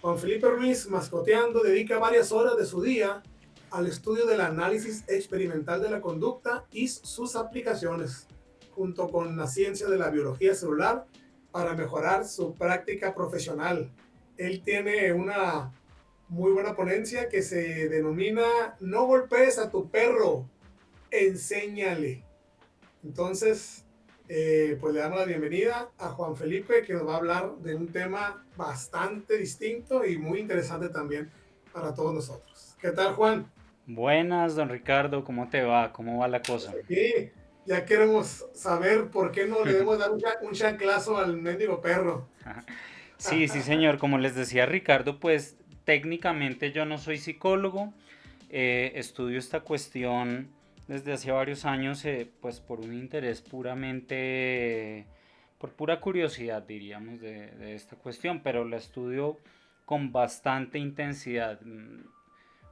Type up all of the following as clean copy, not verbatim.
Juan Felipe Ruiz, mascoteando, dedica varias horas de su día al estudio del análisis experimental de la conducta y sus aplicaciones, junto con la ciencia de la biología celular, para mejorar su práctica profesional. Él tiene una muy buena ponencia que se denomina No golpees a tu perro, enséñale. Entonces, pues le damos la bienvenida a Juan Felipe, que nos va a hablar de un tema bastante distinto y muy interesante también para todos nosotros. ¿Qué tal, Juan? Buenas, don Ricardo, ¿cómo te va? ¿Cómo va la Pues cosa? aquí ya queremos saber por qué no le debemos dar un chanclazo al mendigo perro. Sí, sí, señor. Como les decía Ricardo, pues técnicamente yo no soy psicólogo. Estudio esta cuestión desde hace varios años, pues por un interés puramente, por pura curiosidad, diríamos, de esta cuestión, pero la estudio con bastante intensidad.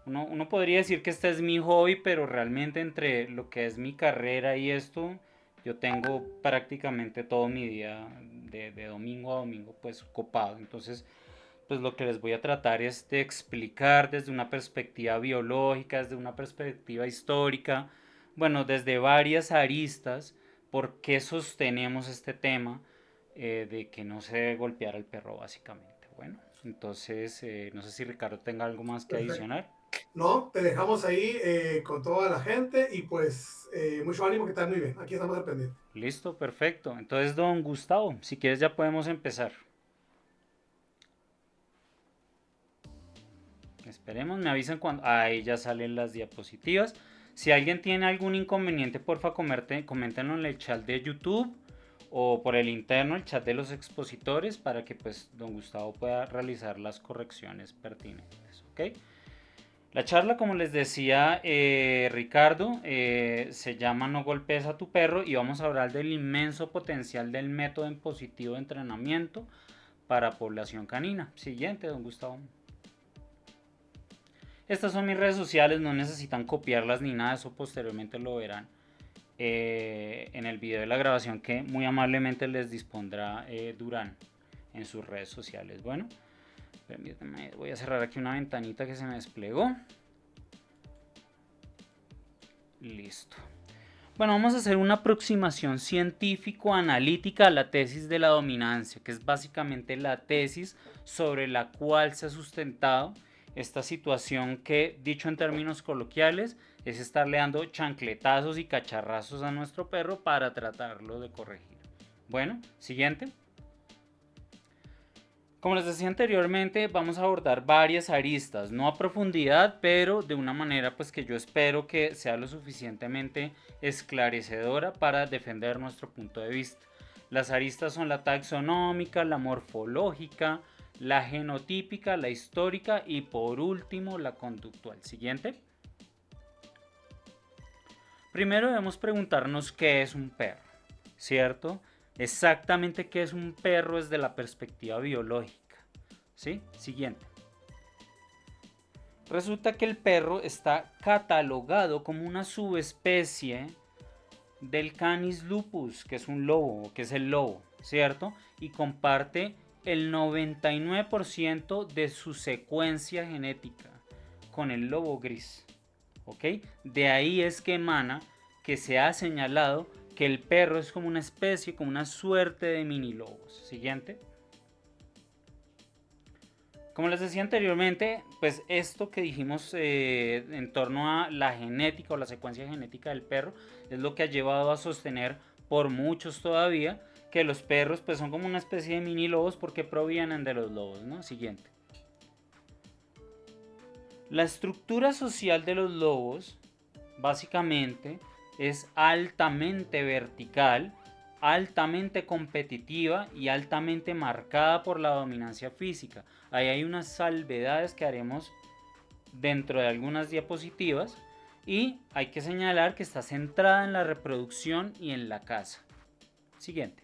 Uno podría decir que este es mi hobby, pero realmente entre lo que es mi carrera y esto, yo tengo prácticamente todo mi día de domingo a domingo pues copado. Entonces, pues lo que les voy a tratar es de explicar desde una perspectiva biológica, desde una perspectiva histórica, bueno, desde varias aristas, por qué sostenemos este tema de que no se debe golpear al perro básicamente. Bueno, entonces, no sé si Ricardo tenga algo más que Perfecto. adicionar. No, te dejamos ahí con toda la gente y pues mucho ánimo que estás muy bien. Aquí estamos al pendiente. Listo, perfecto. Entonces, don Gustavo, si quieres ya podemos empezar. Esperemos, me avisan cuando... Ahí ya salen las diapositivas. Si alguien tiene algún inconveniente, porfa, coméntenlo en el chat de YouTube o por el interno, el chat de los expositores, para que pues don Gustavo pueda realizar las correcciones pertinentes. ¿Ok? La charla, como les decía Ricardo, se llama No golpes a tu perro y vamos a hablar del inmenso potencial del método impositivo de entrenamiento para población canina. Siguiente, don Gustavo. Estas son mis redes sociales, no necesitan copiarlas ni nada, eso posteriormente lo verán en el video de la grabación que muy amablemente les dispondrá Durán en sus redes sociales. Bueno, permítanme, voy a cerrar aquí una ventanita que se me desplegó. Listo. Bueno, vamos a hacer una aproximación científico-analítica a la tesis de la dominancia, que es básicamente la tesis sobre la cual se ha sustentado esta situación que, dicho en términos coloquiales, es estarle dando chancletazos y cacharrazos a nuestro perro para tratarlo de corregir. Bueno, siguiente. Como les decía anteriormente, vamos a abordar varias aristas, no a profundidad, pero de una manera pues que yo espero que sea lo suficientemente esclarecedora para defender nuestro punto de vista. Las aristas son la taxonómica, la morfológica, la genotípica, la histórica y por último la conductual. Siguiente. Primero debemos preguntarnos qué es un perro, ¿cierto? Exactamente qué es un perro desde la perspectiva biológica. ¿Sí? Siguiente. Resulta que el perro está catalogado como una subespecie del Canis lupus, que es un lobo, que es el lobo, ¿cierto? Y comparte el 99% de su secuencia genética con el lobo gris, ¿ok? De ahí es que emana que se ha señalado que el perro es como una especie, como una suerte de mini lobos. Siguiente. Como les decía anteriormente, pues esto que dijimos en torno a la genética o la secuencia genética del perro es lo que ha llevado a sostener por muchos todavía que los perros pues son como una especie de mini lobos porque provienen de los lobos, ¿no? Siguiente. La estructura social de los lobos básicamente es altamente vertical, altamente competitiva y altamente marcada por la dominancia física. Ahí hay unas salvedades que haremos dentro de algunas diapositivas y hay que señalar que está centrada en la reproducción y en la caza. Siguiente.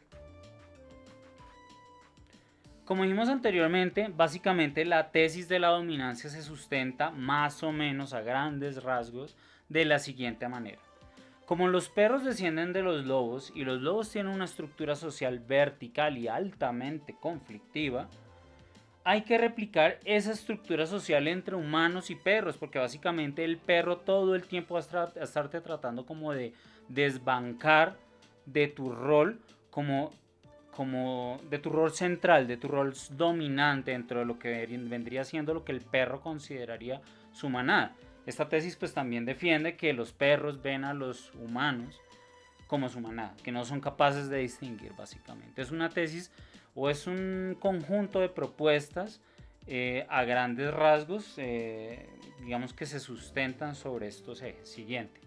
Como dijimos anteriormente, básicamente la tesis de la dominancia se sustenta más o menos a grandes rasgos de la siguiente manera. Como los perros descienden de los lobos y los lobos tienen una estructura social vertical y altamente conflictiva, hay que replicar esa estructura social entre humanos y perros, porque básicamente el perro todo el tiempo va a estarte tratando como de desbancar de tu rol como de tu rol central, de tu rol dominante dentro de lo que vendría siendo lo que el perro consideraría su manada. Esta tesis pues también defiende que los perros ven a los humanos como su manada, que no son capaces de distinguir básicamente. Es una tesis o es un conjunto de propuestas a grandes rasgos, digamos que se sustentan sobre estos ejes. Siguiente.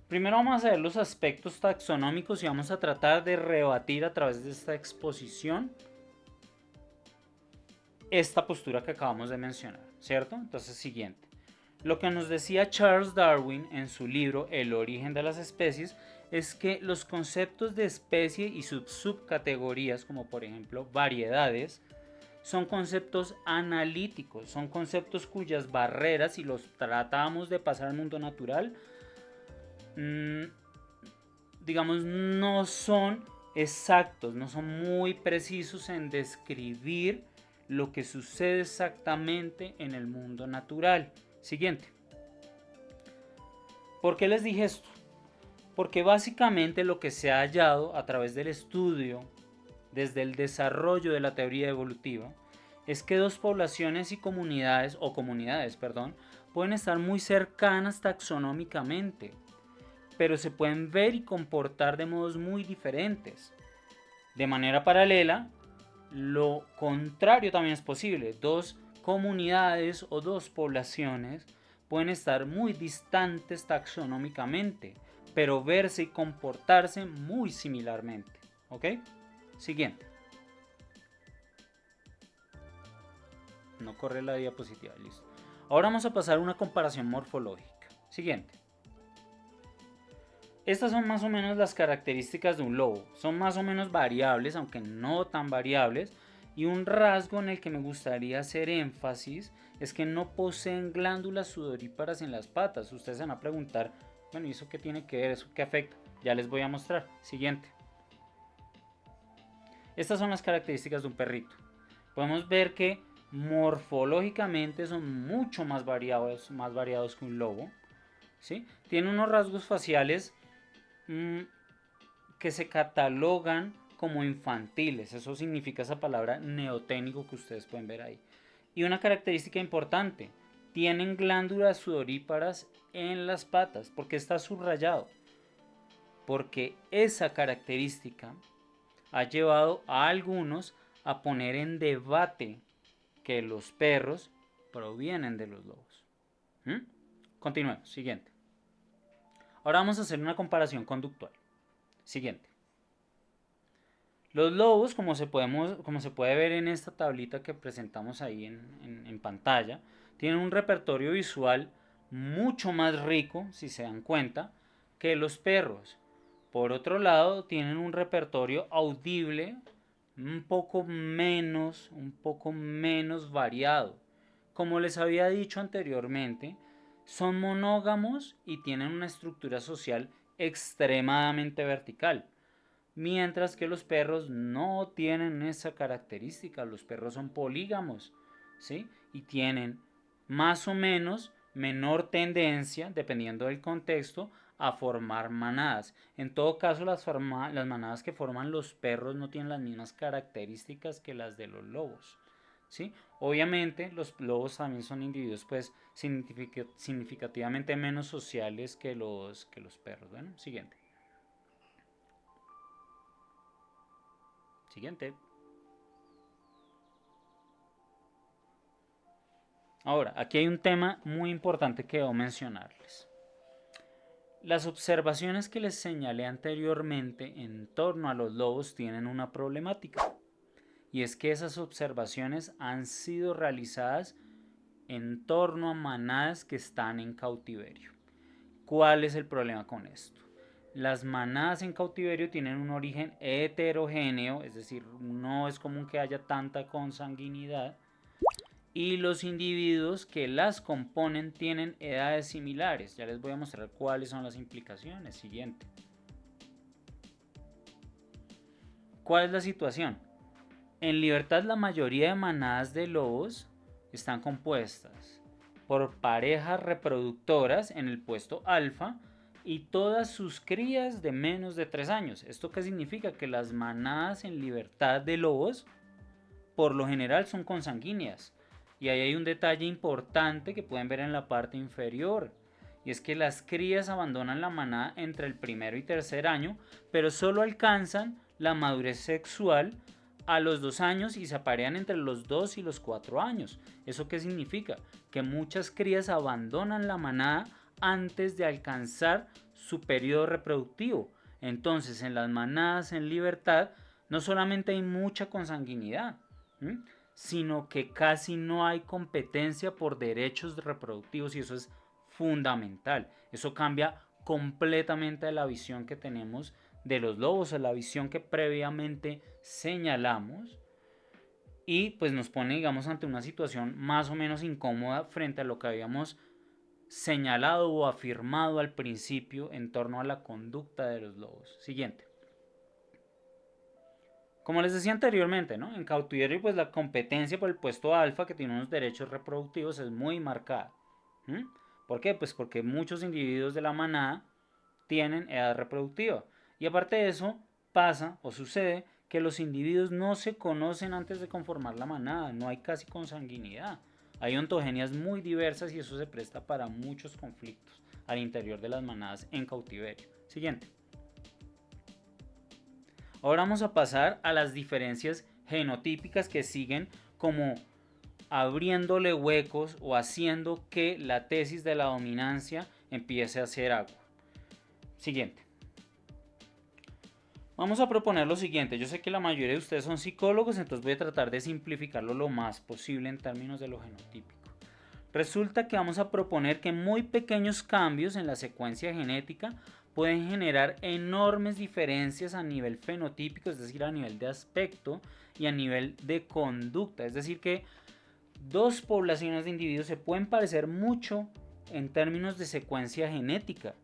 Primero vamos a ver los aspectos taxonómicos y vamos a tratar de rebatir a través de esta exposición esta postura que acabamos de mencionar, ¿cierto? Entonces, siguiente. Lo que nos decía Charles Darwin en su libro El origen de las especies es que los conceptos de especie y subcategorías, como por ejemplo variedades, son conceptos analíticos, son conceptos cuyas barreras, si los tratamos de pasar al mundo natural, digamos, no son exactos, no son muy precisos en describir lo que sucede exactamente en el mundo natural. Siguiente. ¿Por qué les dije esto? Porque básicamente lo que se ha hallado a través del estudio, desde el desarrollo de la teoría evolutiva, es que dos poblaciones y comunidades, pueden estar muy cercanas taxonómicamente, pero se pueden ver y comportar de modos muy diferentes. De manera paralela, lo contrario también es posible. Dos comunidades o dos poblaciones pueden estar muy distantes taxonómicamente, pero verse y comportarse muy similarmente. ¿Ok? Siguiente. No corre la diapositiva, listo. Ahora vamos a pasar a una comparación morfológica. Siguiente. Estas son más o menos las características de un lobo. Son más o menos variables, aunque no tan variables. Y un rasgo en el que me gustaría hacer énfasis es que no poseen glándulas sudoríparas en las patas. Ustedes se van a preguntar, bueno, ¿y eso qué tiene que ver? ¿Eso qué afecta? Ya les voy a mostrar. Siguiente. Estas son las características de un perrito. Podemos ver que morfológicamente son mucho más variados que un lobo. ¿Sí? Tienen unos rasgos faciales que se catalogan como infantiles. Eso significa esa palabra neoténico que ustedes pueden ver ahí. Y una característica importante, tienen glándulas sudoríparas en las patas. ¿Por qué está subrayado? Porque esa característica ha llevado a algunos a poner en debate que los perros provienen de los lobos. Continuemos, siguiente. Ahora vamos a hacer una comparación conductual. Siguiente. Los lobos, como se puede ver en esta tablita que presentamos ahí en pantalla, tienen un repertorio visual mucho más rico, si se dan cuenta, que los perros. Por otro lado, tienen un repertorio audible un poco menos variado. Como les había dicho anteriormente, son monógamos y tienen una estructura social extremadamente vertical. Mientras que los perros no tienen esa característica, los perros son polígamos, ¿sí? Y tienen más o menos menor tendencia, dependiendo del contexto, a formar manadas. En todo caso, las manadas que forman los perros no tienen las mismas características que las de los lobos, ¿sí? Obviamente, los lobos también son individuos pues significativamente menos sociales que los perros. Bueno, siguiente. Siguiente. Ahora, aquí hay un tema muy importante que debo mencionarles. Las observaciones que les señalé anteriormente en torno a los lobos tienen una problemática. Y es que esas observaciones han sido realizadas en torno a manadas que están en cautiverio. ¿Cuál es el problema con esto? Las manadas en cautiverio tienen un origen heterogéneo, es decir, no es común que haya tanta consanguinidad, y los individuos que las componen tienen edades similares. Ya les voy a mostrar cuáles son las implicaciones. Siguiente. ¿Cuál es la situación? En libertad la mayoría de manadas de lobos están compuestas por parejas reproductoras en el puesto alfa y todas sus crías de menos de 3 años. ¿Esto qué significa? Que las manadas en libertad de lobos por lo general son consanguíneas. Y ahí hay un detalle importante que pueden ver en la parte inferior. Y es que las crías abandonan la manada entre el primero y tercer año, pero solo alcanzan la madurez sexual a los 2 años y se aparean entre los 2 y los 4 años. ¿Eso qué significa? Que muchas crías abandonan la manada antes de alcanzar su periodo reproductivo. Entonces, en las manadas en libertad no solamente hay mucha consanguinidad, sino que casi no hay competencia por derechos reproductivos, y eso es fundamental. Eso cambia completamente la visión que tenemos de los lobos, a la visión que previamente señalamos, y pues nos pone, digamos, ante una situación más o menos incómoda frente a lo que habíamos señalado o afirmado al principio en torno a la conducta de los lobos. Siguiente. Como les decía anteriormente, ¿no? En cautiverio, pues la competencia por el puesto alfa, que tiene unos derechos reproductivos, es muy marcada. ¿Por qué? Pues porque muchos individuos de la manada tienen edad reproductiva. Y aparte de eso, pasa o sucede que los individuos no se conocen antes de conformar la manada, no hay casi consanguinidad. Hay ontogenias muy diversas y eso se presta para muchos conflictos al interior de las manadas en cautiverio. Siguiente. Ahora vamos a pasar a las diferencias genotípicas que siguen como abriéndole huecos o haciendo que la tesis de la dominancia empiece a ser agua. Siguiente. Vamos a proponer lo siguiente. Yo sé que la mayoría de ustedes son psicólogos, entonces voy a tratar de simplificarlo lo más posible en términos de lo genotípico. Resulta que vamos a proponer que muy pequeños cambios en la secuencia genética pueden generar enormes diferencias a nivel fenotípico, es decir, a nivel de aspecto y a nivel de conducta. Es decir, que dos poblaciones de individuos se pueden parecer mucho en términos de secuencia genética,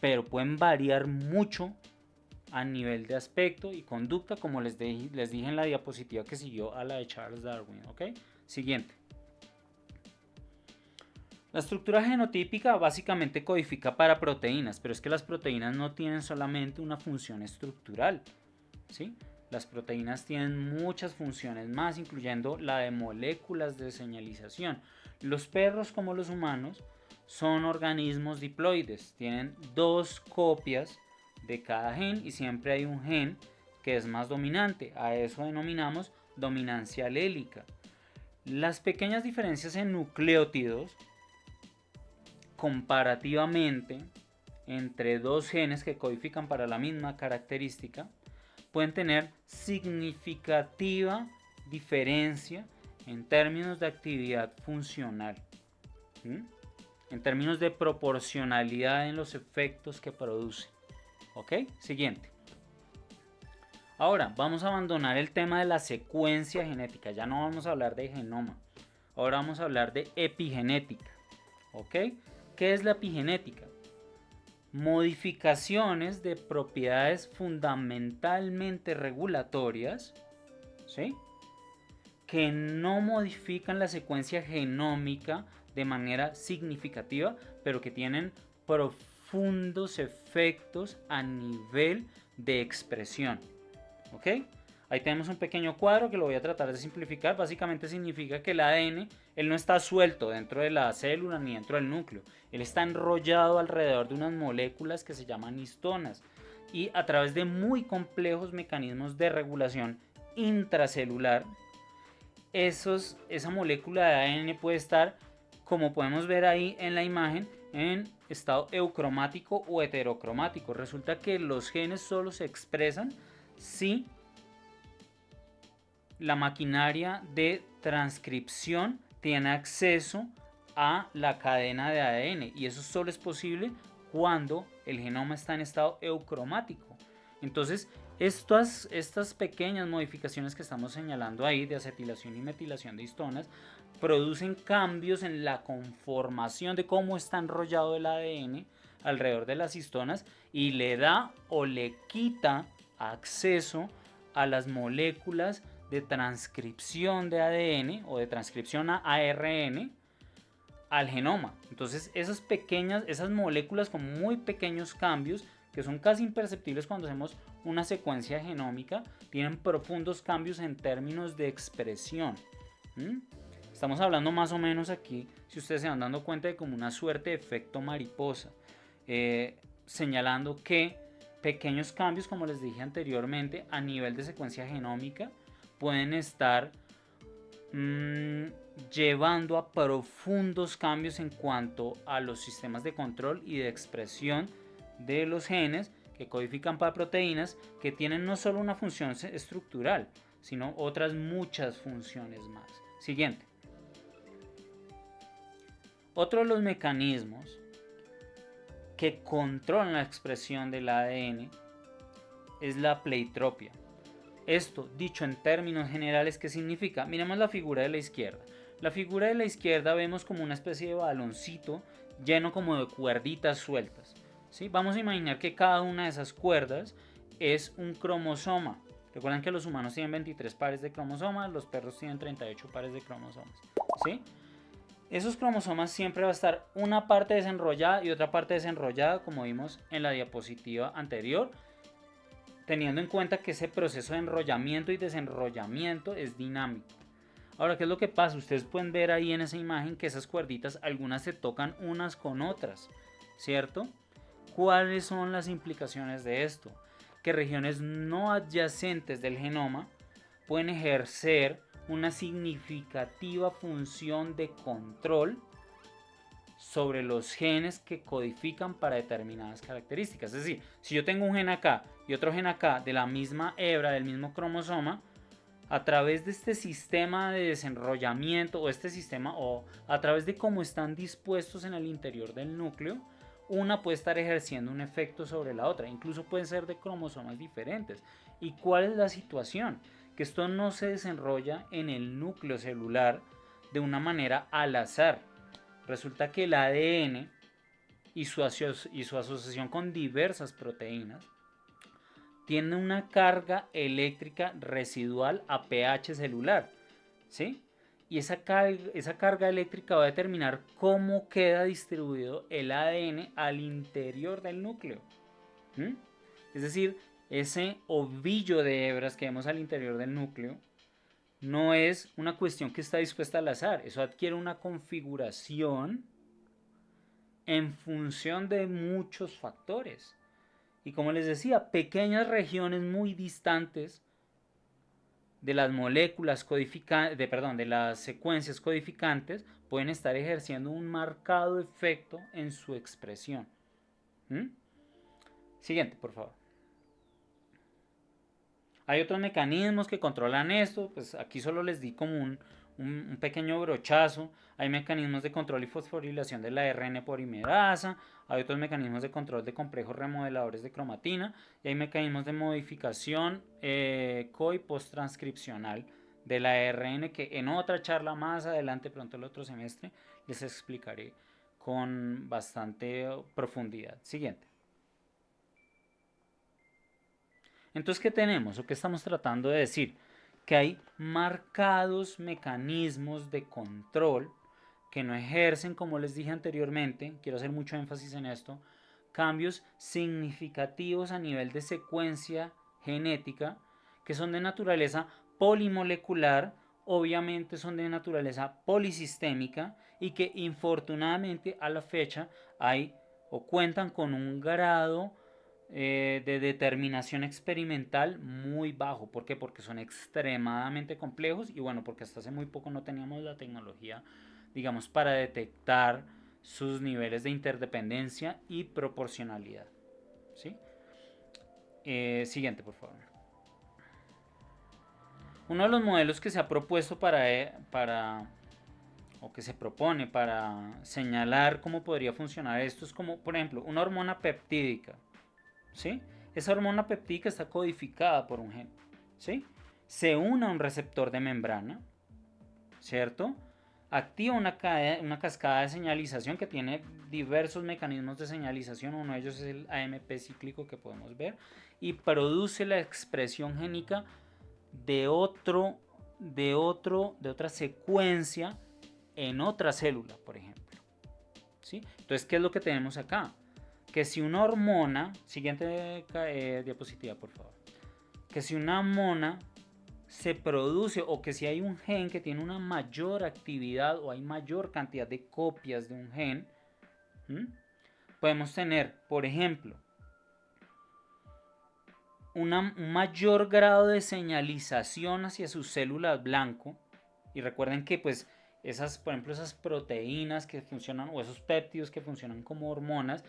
pero pueden variar mucho a nivel de aspecto y conducta, como les dije en la diapositiva que siguió a la de Charles Darwin. ¿Ok? Siguiente. La estructura genotípica básicamente codifica para proteínas, pero es que las proteínas no tienen solamente una función estructural, ¿sí? Las proteínas tienen muchas funciones más, incluyendo la de moléculas de señalización. Los perros, como los humanos, son organismos diploides, tienen 2 copias de cada gen y siempre hay un gen que es más dominante. A eso denominamos dominancia alélica. Las pequeñas diferencias en nucleótidos comparativamente entre 2 genes que codifican para la misma característica pueden tener significativa diferencia en términos de actividad funcional, en términos de proporcionalidad en los efectos que produce. ¿Ok? Siguiente. Ahora vamos a abandonar el tema de la secuencia genética, ya no vamos a hablar de genoma, ahora vamos a hablar de epigenética. ¿Ok? ¿Qué es la epigenética? Modificaciones de propiedades fundamentalmente regulatorias, ¿sí?, que no modifican la secuencia genómica de manera significativa, pero que tienen profundos efectos a nivel de expresión. ¿Ok? Ahí tenemos un pequeño cuadro que lo voy a tratar de simplificar. Básicamente significa que el ADN, él no está suelto dentro de la célula ni dentro del núcleo. Él está enrollado alrededor de unas moléculas que se llaman histonas. Y a través de muy complejos mecanismos de regulación intracelular, esa molécula de ADN puede estar, como podemos ver ahí en la imagen, en estado eucromático o heterocromático. Resulta que los genes solo se expresan si la maquinaria de transcripción tiene acceso a la cadena de ADN, y eso solo es posible cuando el genoma está en estado eucromático. Entonces, estas pequeñas modificaciones que estamos señalando ahí de acetilación y metilación de histonas producen cambios en la conformación de cómo está enrollado el ADN alrededor de las histonas y le da o le quita acceso a las moléculas de transcripción de ADN o de transcripción a ARN al genoma. Entonces esas moléculas con muy pequeños cambios, que son casi imperceptibles cuando hacemos una secuencia genómica, tienen profundos cambios en términos de expresión. Estamos hablando más o menos aquí, si ustedes se van dando cuenta, de como una suerte de efecto mariposa, señalando que pequeños cambios, como les dije anteriormente, a nivel de secuencia genómica pueden estar llevando a profundos cambios en cuanto a los sistemas de control y de expresión de los genes que codifican para proteínas, que tienen no solo una función estructural, sino otras muchas funciones más. Siguiente. Otro de los mecanismos que controlan la expresión del ADN es la pleitropia. Esto, dicho en términos generales, ¿qué significa? Miremos la figura de la izquierda. La figura de la izquierda vemos como una especie de baloncito lleno como de cuerditas sueltas, ¿sí? Vamos a imaginar que cada una de esas cuerdas es un cromosoma. Recuerden que los humanos tienen 23 pares de cromosomas, los perros tienen 38 pares de cromosomas, ¿sí? Esos cromosomas siempre va a estar una parte desenrollada y otra parte desenrollada, como vimos en la diapositiva anterior, teniendo en cuenta que ese proceso de enrollamiento y desenrollamiento es dinámico. Ahora, ¿qué es lo que pasa? Ustedes pueden ver ahí en esa imagen que esas cuerditas, algunas se tocan unas con otras, ¿cierto? ¿Cuáles son las implicaciones de esto? Que regiones no adyacentes del genoma pueden ejercer una significativa función de control sobre los genes que codifican para determinadas características. Es decir, si yo tengo un gen acá y otro gen acá de la misma hebra, del mismo cromosoma, a través de este sistema de desenrollamiento o a través de cómo están dispuestos en el interior del núcleo, una puede estar ejerciendo un efecto sobre la otra. Incluso pueden ser de cromosomas diferentes. ¿Y cuál es la situación? Que esto no se desenrolla en el núcleo celular de una manera al azar. Resulta que el ADN y su asociación con diversas proteínas tiene una carga eléctrica residual a pH celular, ¿sí? Y esa carga eléctrica va a determinar cómo queda distribuido el ADN al interior del núcleo. Es decir, ese ovillo de hebras que vemos al interior del núcleo no es una cuestión que está dispuesta al azar. Eso adquiere una configuración en función de muchos factores. Y como les decía, pequeñas regiones muy distantes de las moléculas de las secuencias codificantes pueden estar ejerciendo un marcado efecto en su expresión. Siguiente, por favor. Hay otros mecanismos que controlan esto, pues aquí solo les di como un pequeño brochazo. Hay mecanismos de control y fosforilación de la ARN polimerasa, hay otros mecanismos de control de complejos remodeladores de cromatina y hay mecanismos de modificación co- y posttranscripcional de la ARN que en otra charla más adelante, pronto el otro semestre, les explicaré con bastante profundidad. Siguiente. Entonces, ¿qué tenemos o qué estamos tratando de decir? Que hay marcados mecanismos de control que no ejercen, como les dije anteriormente, quiero hacer mucho énfasis en esto, cambios significativos a nivel de secuencia genética que son de naturaleza polimolecular, obviamente son de naturaleza polisistémica y que infortunadamente a la fecha hay o cuentan con un grado de determinación experimental muy bajo. ¿Por qué? Porque son extremadamente complejos y bueno, porque hasta hace muy poco no teníamos la tecnología, digamos, para detectar sus niveles de interdependencia y proporcionalidad. ¿Sí? Siguiente, por favor. Uno de los modelos que se ha propuesto o que se propone para señalar cómo podría funcionar esto es como, por ejemplo, una hormona peptídica. ¿Sí? Esa hormona peptídica está codificada por un gen, ¿sí? Se une a un receptor de membrana, ¿cierto? Activa una cascada de señalización que tiene diversos mecanismos de señalización, uno de ellos es el AMP cíclico que podemos ver, y produce la expresión génica de otra secuencia en otra célula, por ejemplo. ¿Sí? Entonces, ¿qué es lo que tenemos acá? Que si una hormona, siguiente diapositiva, por favor, que si una hormona se produce o que si hay un gen que tiene una mayor actividad o hay mayor cantidad de copias de un gen, podemos tener, por ejemplo, un mayor grado de señalización hacia sus células blanco. Y recuerden que pues esas, por ejemplo, esas proteínas que funcionan o esos péptidos que funcionan como hormonas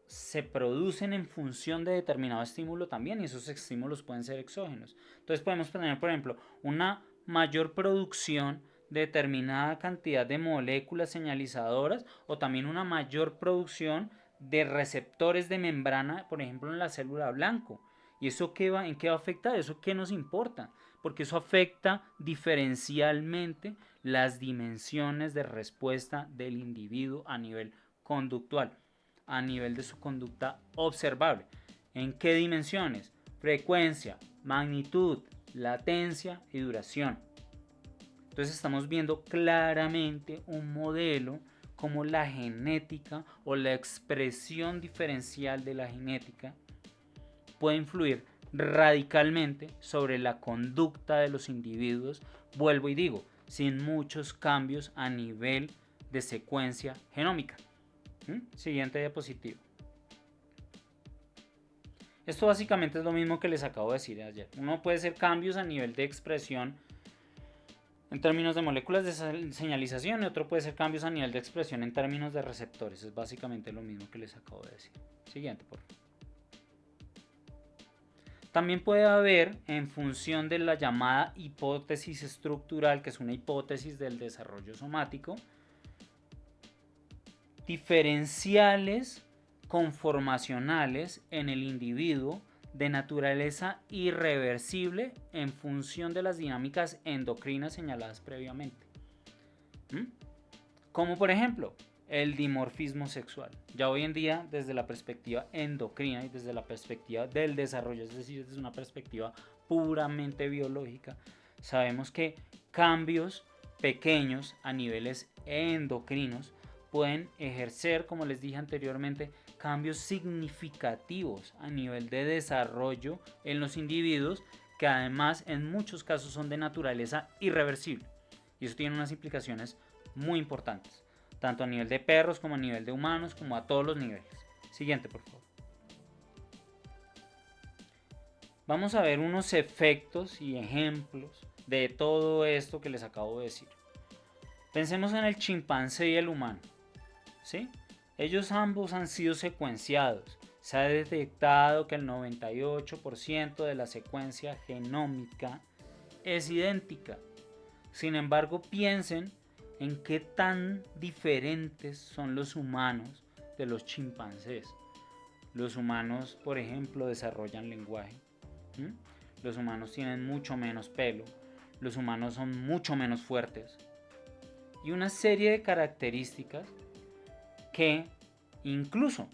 se producen en función de determinado estímulo también, y esos estímulos pueden ser exógenos. Entonces podemos tener, por ejemplo, una mayor producción de determinada cantidad de moléculas señalizadoras o también una mayor producción de receptores de membrana, por ejemplo, en la célula blanco. ¿Y eso qué va, en qué va a afectar? ¿Eso qué nos importa? Porque eso afecta diferencialmente las dimensiones de respuesta del individuo a nivel conductual, a nivel de su conducta observable. ¿En qué dimensiones? Frecuencia, magnitud, latencia y duración. Entonces estamos viendo claramente un modelo como la genética o la expresión diferencial de la genética puede influir radicalmente sobre la conducta de los individuos, vuelvo y digo, sin muchos cambios a nivel de secuencia genómica. Siguiente diapositiva. Esto básicamente es lo mismo que les acabo de decir ayer. Uno puede hacer cambios a nivel de expresión en términos de moléculas de señalización y otro puede ser cambios a nivel de expresión en términos de receptores. Es básicamente lo mismo que les acabo de decir. Siguiente, por favor. También puede haber, en función de la llamada hipótesis estructural, que es una hipótesis del desarrollo somático, diferenciales conformacionales en el individuo de naturaleza irreversible en función de las dinámicas endocrinas señaladas previamente. Como por ejemplo, el dimorfismo sexual. Ya hoy en día, desde la perspectiva endocrina y desde la perspectiva del desarrollo, es decir, desde una perspectiva puramente biológica, sabemos que cambios pequeños a niveles endocrinos pueden ejercer, como les dije anteriormente, cambios significativos a nivel de desarrollo en los individuos, que además en muchos casos son de naturaleza irreversible. Y eso tiene unas implicaciones muy importantes, tanto a nivel de perros como a nivel de humanos, como a todos los niveles. Siguiente, por favor. Vamos a ver unos efectos y ejemplos de todo esto que les acabo de decir. Pensemos en el chimpancé y el humano, ¿sí? Ellos ambos han sido secuenciados. Se ha detectado que el 98% de la secuencia genómica es idéntica. Sin embargo, piensen en qué tan diferentes son los humanos de los chimpancés. Los humanos, por ejemplo, desarrollan lenguaje. Los humanos tienen mucho menos pelo. Los humanos son mucho menos fuertes. Y una serie de características que incluso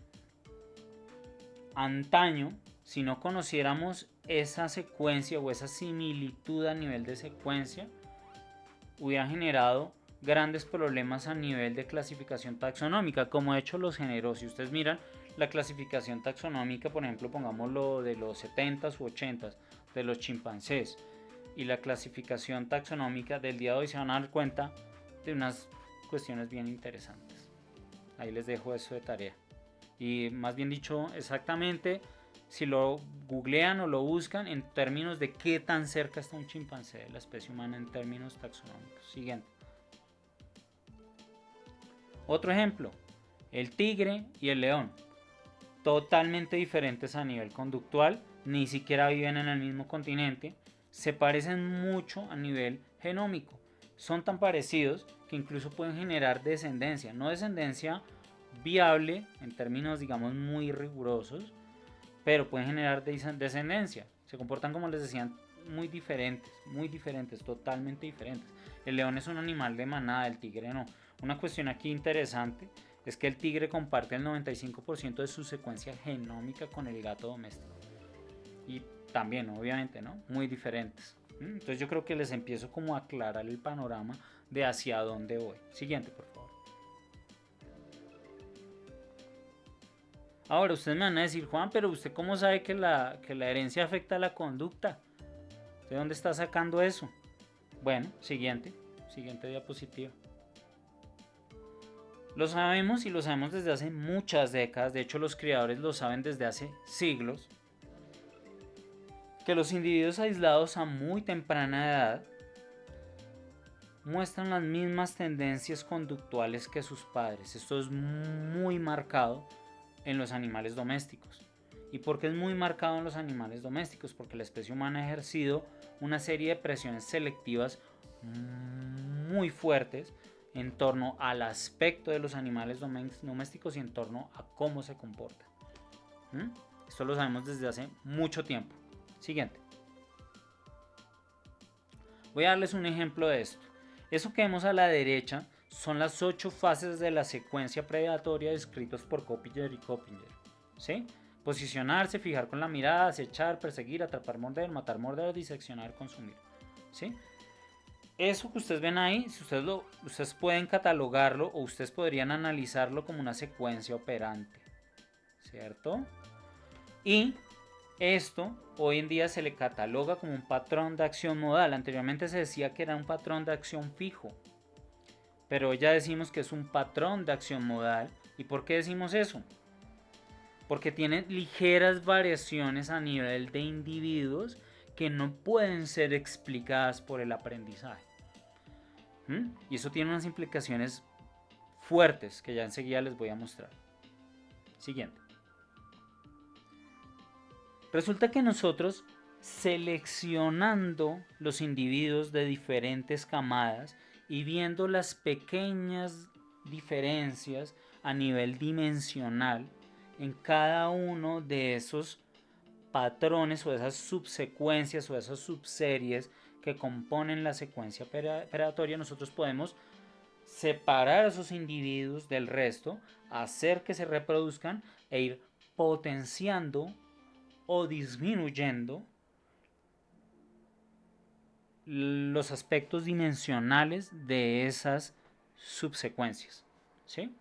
antaño, si no conociéramos esa secuencia o esa similitud a nivel de secuencia, hubiera generado grandes problemas a nivel de clasificación taxonómica, como de hecho los géneros. Si ustedes miran la clasificación taxonómica, por ejemplo, pongámoslo de los 70s u 80s de los chimpancés, y la clasificación taxonómica del día de hoy, se van a dar cuenta de unas cuestiones bien interesantes. Ahí les dejo eso de tarea. Y más bien dicho, exactamente, si lo googlean o lo buscan en términos de qué tan cerca está un chimpancé de la especie humana en términos taxonómicos. Siguiente. Otro ejemplo, el tigre y el león. Totalmente diferentes a nivel conductual, ni siquiera viven en el mismo continente, se parecen mucho a nivel genómico. Son tan parecidos que incluso pueden generar descendencia, no descendencia viable en términos, digamos, muy rigurosos, pero pueden generar descendencia. Se comportan, como les decía, muy diferentes, totalmente diferentes. El león es un animal de manada, el tigre no. Una cuestión aquí interesante es que el tigre comparte el 95% de su secuencia genómica con el gato doméstico. Y también, obviamente, ¿no? Muy diferentes. Entonces yo creo que les empiezo como a aclarar el panorama de hacia dónde voy. Siguiente, por favor. Ahora, ustedes me van a decir, Juan, pero ¿usted cómo sabe que la herencia afecta a la conducta? ¿De dónde está sacando eso? Bueno, siguiente diapositiva. Lo sabemos y lo sabemos desde hace muchas décadas, de hecho los criadores lo saben desde hace siglos, que los individuos aislados a muy temprana edad muestran las mismas tendencias conductuales que sus padres. Esto es muy marcado en los animales domésticos. ¿Y por qué es muy marcado en los animales domésticos? Porque la especie humana ha ejercido una serie de presiones selectivas muy fuertes en torno al aspecto de los animales domésticos y en torno a cómo se comportan. Esto lo sabemos desde hace mucho tiempo. Siguiente. Voy a darles un ejemplo de esto. Eso que vemos a la derecha son las 8 fases de la secuencia predatoria descritos por Coppinger y Coppinger. ¿Sí? Posicionarse, fijar con la mirada, acechar, perseguir, atrapar, morder, matar, morder, diseccionar, consumir. ¿Sí? Eso que ustedes ven ahí, si ustedes pueden catalogarlo o ustedes podrían analizarlo como una secuencia operante, ¿cierto? Y esto hoy en día se le cataloga como un patrón de acción modal. Anteriormente se decía que era un patrón de acción fijo, pero hoy ya decimos que es un patrón de acción modal. ¿Y por qué decimos eso? Porque tiene ligeras variaciones a nivel de individuos que no pueden ser explicadas por el aprendizaje. Y eso tiene unas implicaciones fuertes que ya enseguida les voy a mostrar. Siguiente. Resulta que nosotros, seleccionando los individuos de diferentes camadas y viendo las pequeñas diferencias a nivel dimensional en cada uno de esos patrones o esas subsecuencias o esas subseries que componen la secuencia predatoria, nosotros podemos separar a esos individuos del resto, hacer que se reproduzcan e ir potenciando o disminuyendo los aspectos dimensionales de esas subsecuencias. ¿Sí?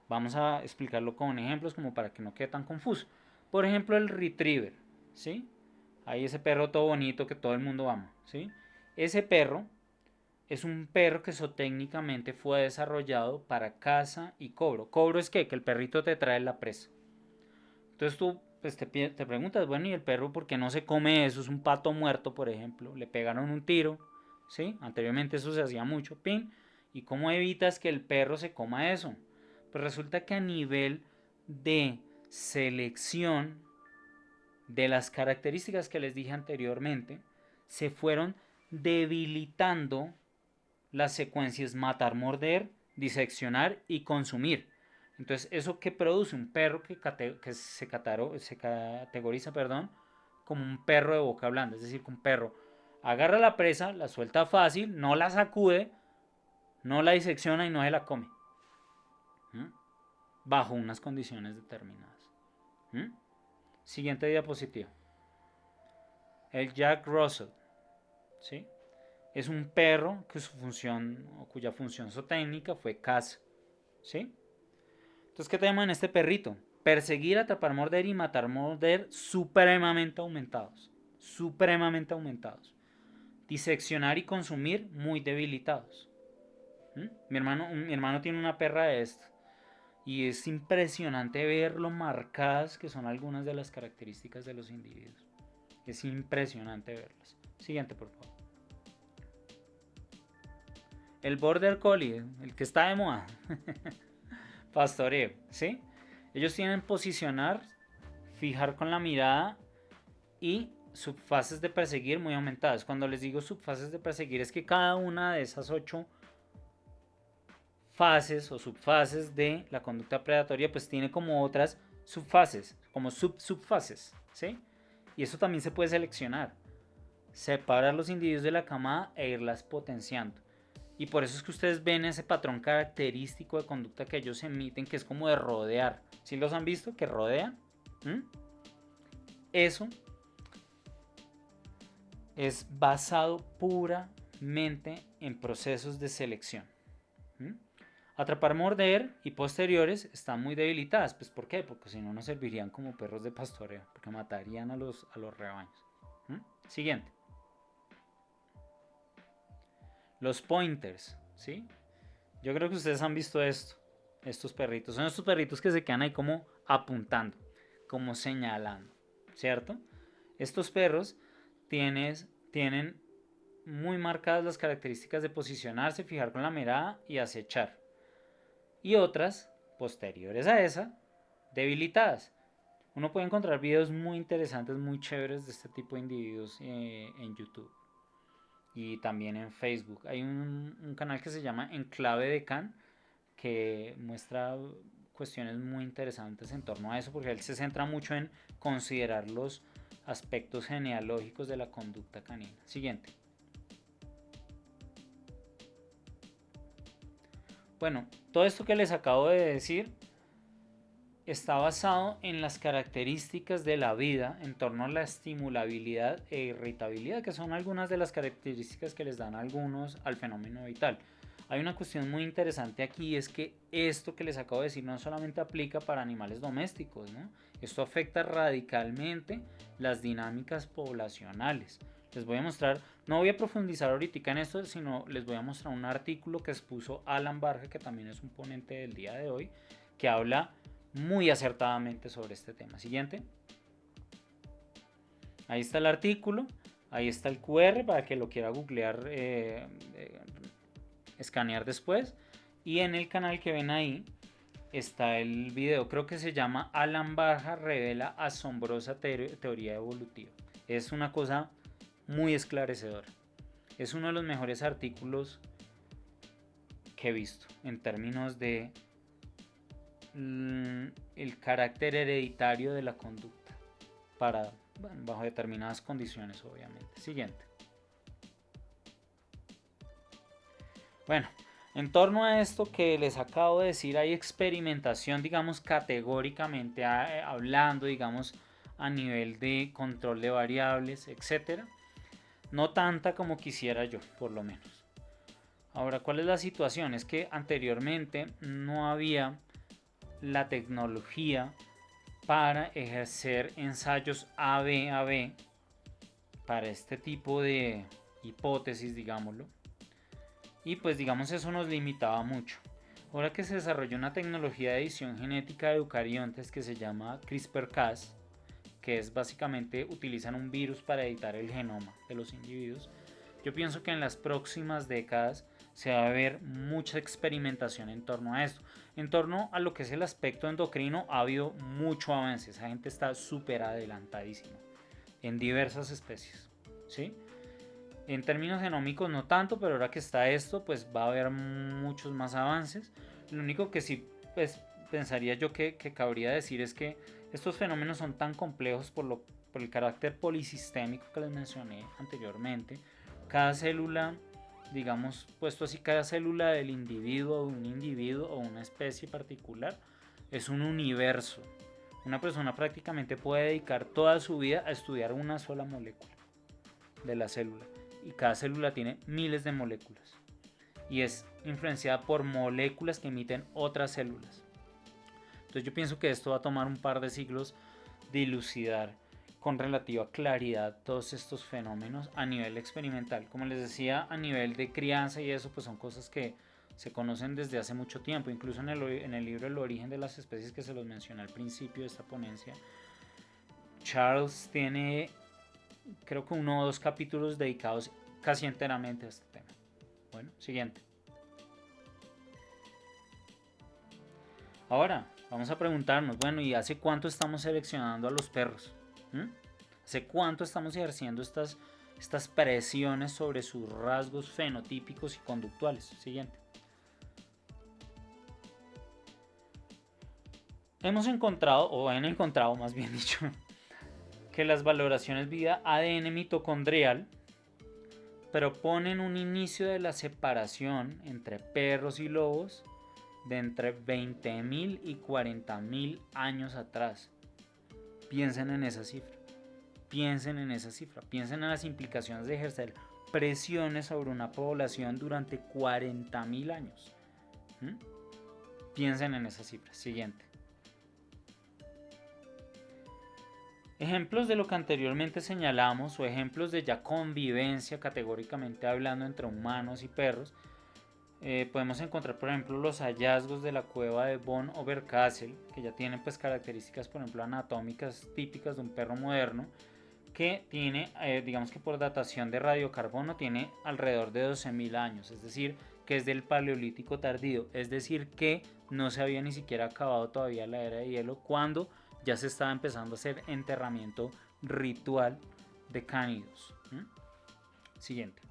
Vamos a explicarlo con ejemplos como para que no quede tan confuso. Por ejemplo, el retriever. ¿Sí? Ahí ese perro todo bonito que todo el mundo ama. ¿Sí? Ese perro es un perro que zootécnicamente fue desarrollado para caza y cobro. Cobro es que el perrito te trae la presa. Entonces tú pues, te preguntas, bueno, ¿y el perro por qué no se come eso? Es un pato muerto, por ejemplo. Le pegaron un tiro, ¿sí? Anteriormente eso se hacía mucho, pin. ¿Y cómo evitas que el perro se coma eso? Pues resulta que a nivel de selección de las características que les dije anteriormente, se fueron debilitando las secuencias matar, morder, diseccionar y consumir. Entonces, ¿eso qué produce? Un perro que se categoriza como un perro de boca blanda. Es decir, que un perro agarra la presa, la suelta fácil, no la sacude, no la disecciona y no se la come. Bajo unas condiciones determinadas. Siguiente diapositiva. El Jack Russell. ¿Sí? Es un perro que cuya función zootécnica fue caza. ¿Sí? Entonces, ¿qué tenemos en este perrito? Perseguir, atrapar, morder y matar, morder supremamente aumentados. Supremamente aumentados. Diseccionar y consumir muy debilitados. Mi hermano tiene una perra de esto. Y es impresionante ver lo marcadas que son algunas de las características de los individuos. Es impresionante verlas. Siguiente, por favor. El Border Collie, el que está de moda. Pastoreo, ¿sí? Ellos tienen posicionar, fijar con la mirada y subfases de perseguir muy aumentadas. Cuando les digo subfases de perseguir es que cada una de esas 8 fases o subfases de la conducta predatoria pues tiene como otras subfases, como subfases, ¿sí? Y eso también se puede seleccionar. Separar los individuos de la camada e irlas potenciando. Y por eso es que ustedes ven ese patrón característico de conducta que ellos emiten, que es como de rodear. ¿Sí los han visto? Que rodean. Eso es basado puramente en procesos de selección. Atrapar, morder y posteriores están muy debilitadas. Pues ¿por qué? Porque si no, no servirían como perros de pastoreo, porque matarían a los rebaños. Siguiente. Los pointers, ¿sí? Yo creo que ustedes han visto esto. Estos perritos. Son estos perritos que se quedan ahí como apuntando, como señalando, ¿cierto? Estos perros tienen muy marcadas las características de posicionarse, fijar con la mirada y acechar. Y otras, posteriores a esa, debilitadas. Uno puede encontrar videos muy interesantes, muy chéveres de este tipo de individuos en YouTube y también en Facebook. Hay un canal que se llama Enclave de Can que muestra cuestiones muy interesantes en torno a eso, porque él se centra mucho en considerar los aspectos genealógicos de la conducta canina. Siguiente. Bueno, todo esto que les acabo de decir está basado en las características de la vida en torno a la estimulabilidad e irritabilidad, que son algunas de las características que les dan algunos al fenómeno vital. Hay una cuestión muy interesante aquí, es que esto que les acabo de decir no solamente aplica para animales domésticos, ¿no? Esto afecta radicalmente las dinámicas poblacionales. Les voy a mostrar, no voy a profundizar ahorita en esto, sino les voy a mostrar un artículo que expuso Alan Barja, que también es un ponente del día de hoy, que habla muy acertadamente sobre este tema. Siguiente. Ahí está el artículo, ahí está el QR para que lo quiera googlear, escanear después. Y en el canal que ven ahí está el video, creo que se llama Alan Barja revela asombrosa teoría evolutiva. Es una cosa muy esclarecedora. Es uno de los mejores artículos que he visto en términos de el carácter hereditario de la conducta bajo determinadas condiciones, obviamente. Siguiente. Bueno, en torno a esto que les acabo de decir, hay experimentación, digamos, categóricamente hablando, digamos, a nivel de control de variables, etcétera. No tanta como quisiera yo, por lo menos. Ahora, ¿cuál es la situación? Es que anteriormente no había la tecnología para ejercer ensayos AB para este tipo de hipótesis, digámoslo. Y pues digamos eso nos limitaba mucho. Ahora que se desarrolló una tecnología de edición genética de eucariontes que se llama CRISPR-Cas, que es básicamente utilizan un virus para editar el genoma de los individuos, yo pienso que en las próximas décadas se va a ver mucha experimentación en torno a esto. En torno a lo que es el aspecto endocrino ha habido mucho avance. Esa gente está súper adelantadísima en diversas especies, ¿sí? En términos genómicos no tanto, pero ahora que está esto, pues va a haber muchos más avances. Lo único que sí pues, pensaría yo que cabría decir es que estos fenómenos son tan complejos por el carácter polisistémico que les mencioné anteriormente. Cada célula, digamos, puesto así, cada célula del individuo, de un individuo o una especie particular, es un universo. Una persona prácticamente puede dedicar toda su vida a estudiar una sola molécula de la célula. Y cada célula tiene miles de moléculas. Y es influenciada por moléculas que emiten otras células. Entonces yo pienso que esto va a tomar un par de siglos dilucidar con relativa claridad todos estos fenómenos a nivel experimental. Como les decía, a nivel de crianza y eso, pues son cosas que se conocen desde hace mucho tiempo. Incluso en el libro El origen de las especies, que se los mencioné al principio de esta ponencia, Charles tiene, creo que 1 o 2 capítulos dedicados casi enteramente a este tema. Bueno, siguiente. Ahora, vamos a preguntarnos, bueno, ¿y hace cuánto estamos seleccionando a los perros? ¿Hace cuánto estamos ejerciendo estas presiones sobre sus rasgos fenotípicos y conductuales? Siguiente. Hemos encontrado, o han encontrado más bien dicho, que las valoraciones vía ADN mitocondrial proponen un inicio de la separación entre perros y lobos de entre 20.000 y 40.000 años atrás. Piensen en esa cifra. piensen en esa cifra, piensen en las implicaciones de ejercer presiones sobre una población durante 40.000 años. Piensen en esa cifra. Siguiente. Ejemplos de lo que anteriormente señalamos o ejemplos de ya convivencia categóricamente hablando entre humanos y perros. Podemos encontrar por ejemplo los hallazgos de la cueva de Von Oberkassel, que ya tienen pues características por ejemplo anatómicas típicas de un perro moderno, que tiene, digamos que por datación de radiocarbono, tiene alrededor de 12.000 años, es decir, que es del Paleolítico tardío, es decir, que no se había ni siquiera acabado todavía la era de hielo cuando ya se estaba empezando a hacer enterramiento ritual de cánidos. Siguiente.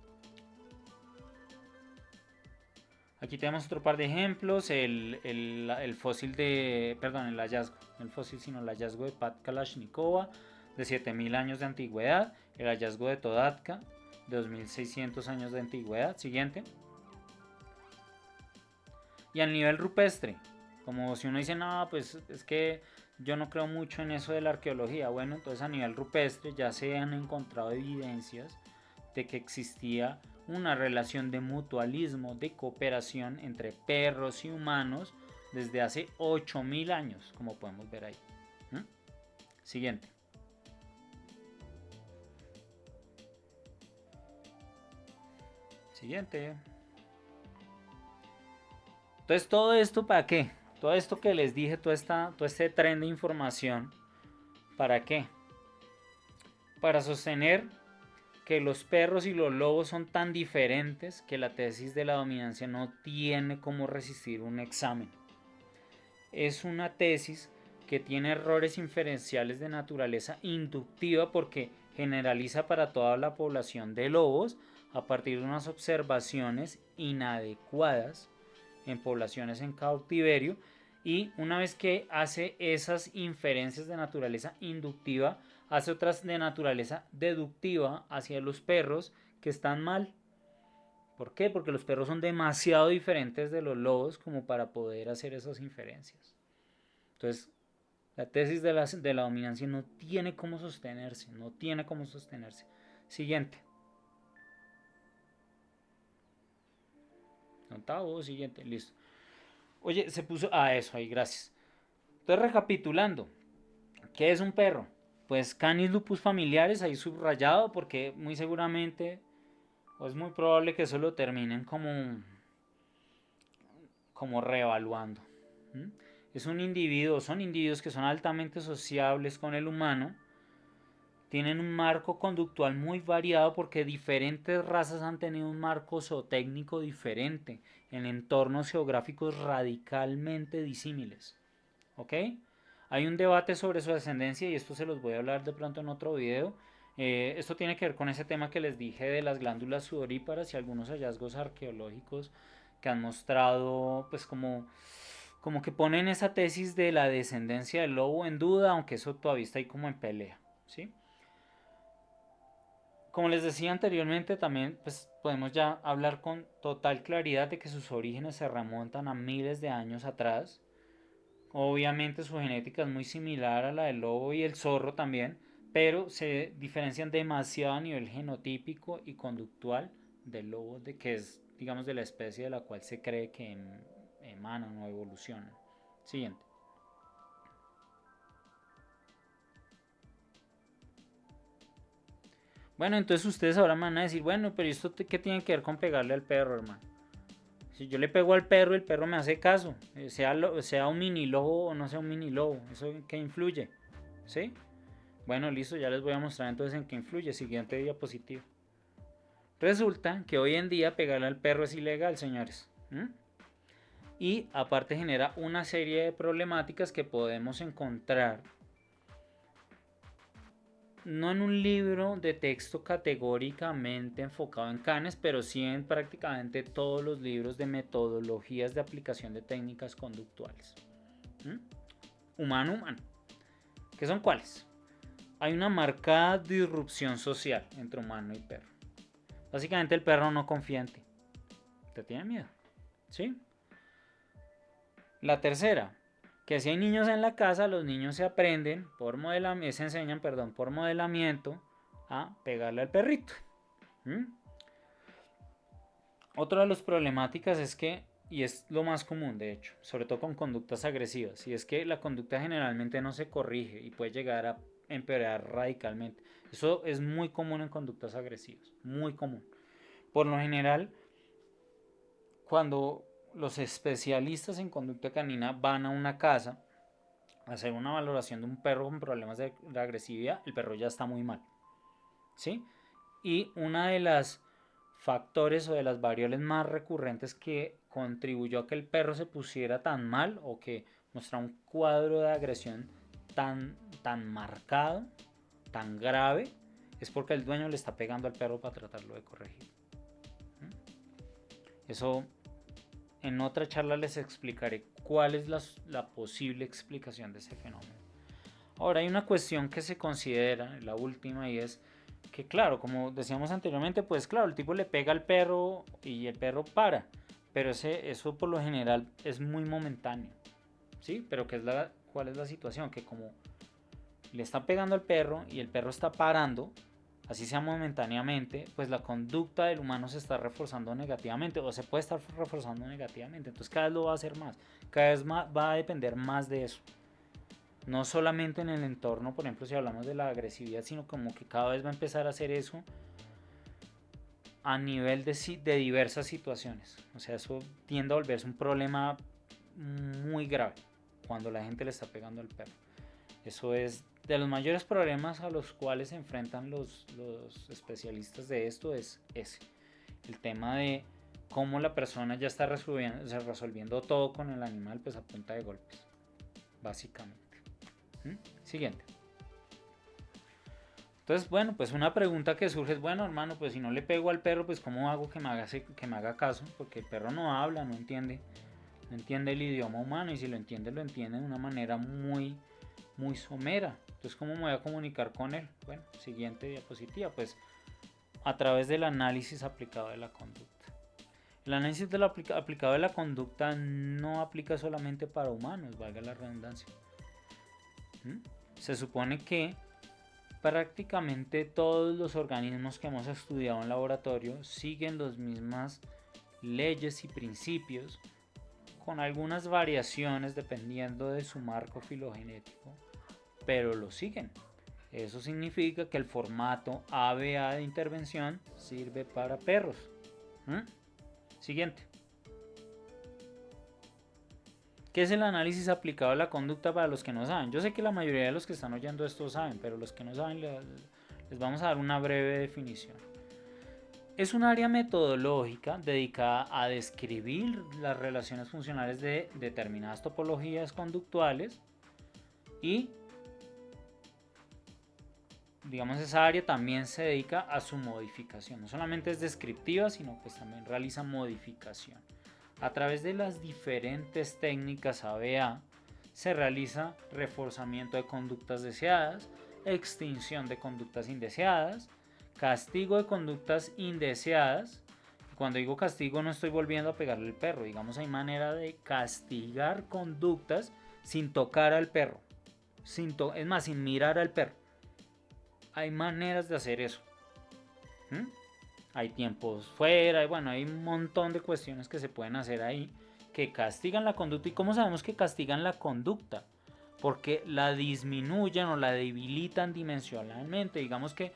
Aquí tenemos otro par de ejemplos, el fósil de, perdón, el hallazgo de Pat Kalashnikova, de 7.000 años de antigüedad, el hallazgo de Todatka, de 2.600 años de antigüedad. Siguiente. Y al nivel rupestre, como si uno dice, no, pues es que yo no creo mucho en eso de la arqueología. Bueno, entonces a nivel rupestre ya se han encontrado evidencias de que existía una relación de mutualismo, de cooperación entre perros y humanos desde hace 8.000 años, como podemos ver ahí. Siguiente. Siguiente. Entonces, ¿todo esto para qué? Todo esto que les dije, todo este tren de información, ¿para qué? Para sostener que los perros y los lobos son tan diferentes que la tesis de la dominancia no tiene cómo resistir un examen. Es una tesis que tiene errores inferenciales de naturaleza inductiva porque generaliza para toda la población de lobos a partir de unas observaciones inadecuadas en poblaciones en cautiverio, y una vez que hace esas inferencias de naturaleza inductiva, hace otras de naturaleza deductiva hacia los perros que están mal. ¿Por qué? Porque los perros son demasiado diferentes de los lobos como para poder hacer esas inferencias. Entonces, la tesis de la dominancia no tiene cómo sostenerse, no tiene cómo sostenerse. Siguiente. Octavo, siguiente, listo. Oye, se puso... Ah, eso, ahí, gracias. Entonces, recapitulando. ¿Qué es un perro? Pues Canis lupus familiares, ahí subrayado, porque muy seguramente, o es muy probable que eso lo terminen como reevaluando. Es un individuo, son individuos que son altamente sociables con el humano, tienen un marco conductual muy variado porque diferentes razas han tenido un marco zootécnico diferente en entornos geográficos radicalmente disímiles. ¿Ok? Hay un debate sobre su ascendencia y esto se los voy a hablar de pronto en otro video. Esto tiene que ver con ese tema que les dije de las glándulas sudoríparas y algunos hallazgos arqueológicos que han mostrado, pues como que ponen esa tesis de la descendencia del lobo en duda, aunque eso todavía está ahí como en pelea, ¿sí? Como les decía anteriormente, también pues, podemos ya hablar con total claridad de que sus orígenes se remontan a miles de años atrás. Obviamente su genética es muy similar a la del lobo y el zorro también, pero se diferencian demasiado a nivel genotípico y conductual del lobo, que es, digamos, de la especie de la cual se cree que emanan o evolucionan. Siguiente. Bueno, entonces ustedes ahora me van a decir, bueno, pero ¿esto qué tiene que ver con pegarle al perro, hermano? Si yo le pego al perro, el perro me hace caso, sea un mini lobo o no sea un mini lobo, ¿eso en qué influye? ¿Sí? Bueno, listo, ya les voy a mostrar entonces en qué influye. Siguiente diapositiva. Resulta que hoy en día pegarle al perro es ilegal, señores. Y aparte genera una serie de problemáticas que podemos encontrar no en un libro de texto categóricamente enfocado en canes, pero sí en prácticamente todos los libros de metodologías de aplicación de técnicas conductuales. Humano-humano. ¿Qué son cuáles? Hay una marcada disrupción social entre humano y perro. Básicamente el perro no confía en ti. Te tiene miedo. ¿Sí? La tercera, que si hay niños en la casa, los niños se aprenden se enseñan, perdón, por modelamiento a pegarle al perrito. Otra de las problemáticas es que, y es lo más común de hecho, sobre todo con conductas agresivas, y es que la conducta generalmente no se corrige y puede llegar a empeorar radicalmente. Eso es muy común en conductas agresivas, muy común. Por lo general, cuando los especialistas en conducta canina van a una casa a hacer una valoración de un perro con problemas de agresividad, el perro ya está muy mal, ¿sí? Y una de las factores o de las variables más recurrentes que contribuyó a que el perro se pusiera tan mal o que mostrara un cuadro de agresión tan marcado, tan grave, es porque el dueño le está pegando al perro para tratarlo de corregir. Eso en otra charla les explicaré cuál es la posible explicación de ese fenómeno. Ahora hay una cuestión que se considera, la última, y es que claro, como decíamos anteriormente, pues claro, el tipo le pega al perro y el perro para, pero eso por lo general es muy momentáneo, ¿sí? Pero ¿cuál es la situación? Que como le está pegando al perro y el perro está parando, así sea momentáneamente, pues la conducta del humano se está reforzando negativamente o se puede estar reforzando negativamente, entonces cada vez lo va a hacer más, cada vez más va a depender más de eso. No solamente en el entorno, por ejemplo, si hablamos de la agresividad, sino como que cada vez va a empezar a hacer eso a nivel de diversas situaciones. O sea, eso tiende a volverse un problema muy grave cuando la gente le está pegando al perro. Eso es de los mayores problemas a los cuales se enfrentan los especialistas de esto, es ese. El tema de cómo la persona ya está resolviendo todo con el animal, pues a punta de golpes, básicamente. Siguiente. Entonces, bueno, pues una pregunta que surge es, bueno, hermano, pues si no le pego al perro, pues ¿cómo hago que me haga caso? Porque el perro no habla, no entiende el idioma humano, y si lo entiende de una manera muy, muy somera. Entonces, ¿cómo me voy a comunicar con él? Bueno, siguiente diapositiva, pues a través del análisis aplicado de la conducta. El análisis aplicado de la conducta no aplica solamente para humanos, valga la redundancia. Se supone que prácticamente todos los organismos que hemos estudiado en laboratorio siguen las mismas leyes y principios, con algunas variaciones dependiendo de su marco filogenético, pero lo siguen. Eso significa que el formato ABA de intervención sirve para perros. Siguiente. ¿Qué es el análisis aplicado a la conducta para los que no saben? Yo sé que la mayoría de los que están oyendo esto saben, pero los que no saben les vamos a dar una breve definición. Es un área metodológica dedicada a describir las relaciones funcionales de determinadas topologías conductuales y, digamos, esa área también se dedica a su modificación. No solamente es descriptiva, sino pues también realiza modificación. A través de las diferentes técnicas ABA se realiza reforzamiento de conductas deseadas, extinción de conductas indeseadas, castigo de conductas indeseadas. Cuando digo castigo no estoy volviendo a pegarle al perro, digamos hay manera de castigar conductas sin tocar al perro, es más, sin mirar al perro. Hay maneras de hacer eso. Hay tiempos fuera, bueno, hay un montón de cuestiones que se pueden hacer ahí que castigan la conducta. ¿Y cómo sabemos que castigan la conducta? Porque la disminuyen o la debilitan dimensionalmente, digamos que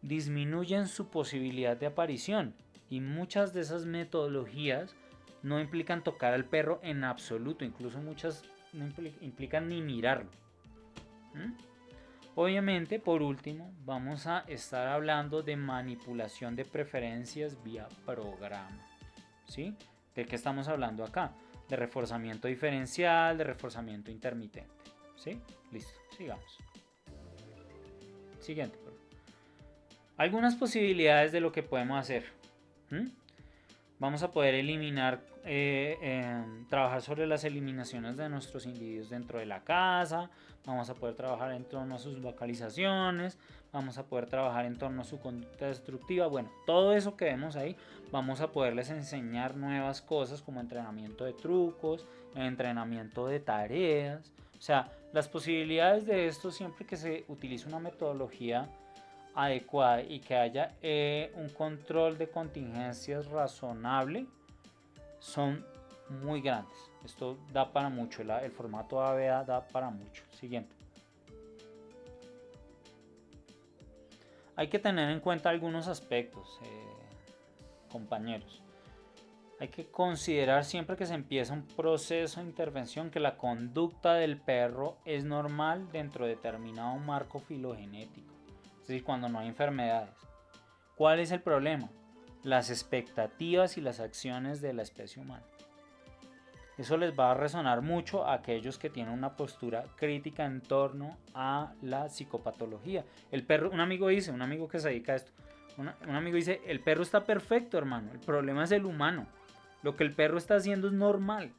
disminuyen su posibilidad de aparición, y muchas de esas metodologías no implican tocar al perro en absoluto, incluso muchas no implican ni mirarlo. Obviamente, por último, vamos a estar hablando de manipulación de preferencias vía programa. ¿Sí? ¿De qué estamos hablando acá? De reforzamiento diferencial, de reforzamiento intermitente. ¿Sí? Listo, sigamos. Siguiente. Algunas posibilidades de lo que podemos hacer. Vamos a poder eliminar, trabajar sobre las eliminaciones de nuestros individuos dentro de la casa. Vamos a poder trabajar en torno a sus vocalizaciones. Vamos a poder trabajar en torno a su conducta destructiva. Bueno, todo eso que vemos ahí, vamos a poderles enseñar nuevas cosas como entrenamiento de trucos, entrenamiento de tareas. O sea, las posibilidades de esto, siempre que se utilice una metodología adecuada y que haya un control de contingencias razonable, son muy grandes. Esto da para mucho, el formato ABA da para mucho. Siguiente. Hay que tener en cuenta algunos aspectos, compañeros. Hay que considerar siempre que se empieza un proceso de intervención que la conducta del perro es normal dentro de determinado marco filogenético. Es decir, cuando no hay enfermedades. ¿Cuál es el problema? Las expectativas y las acciones de la especie humana. Eso les va a resonar mucho a aquellos que tienen una postura crítica en torno a la psicopatología. El perro, un amigo que se dedica a esto, un amigo dice, el perro está perfecto, hermano, el problema es el humano. Lo que el perro está haciendo es normal,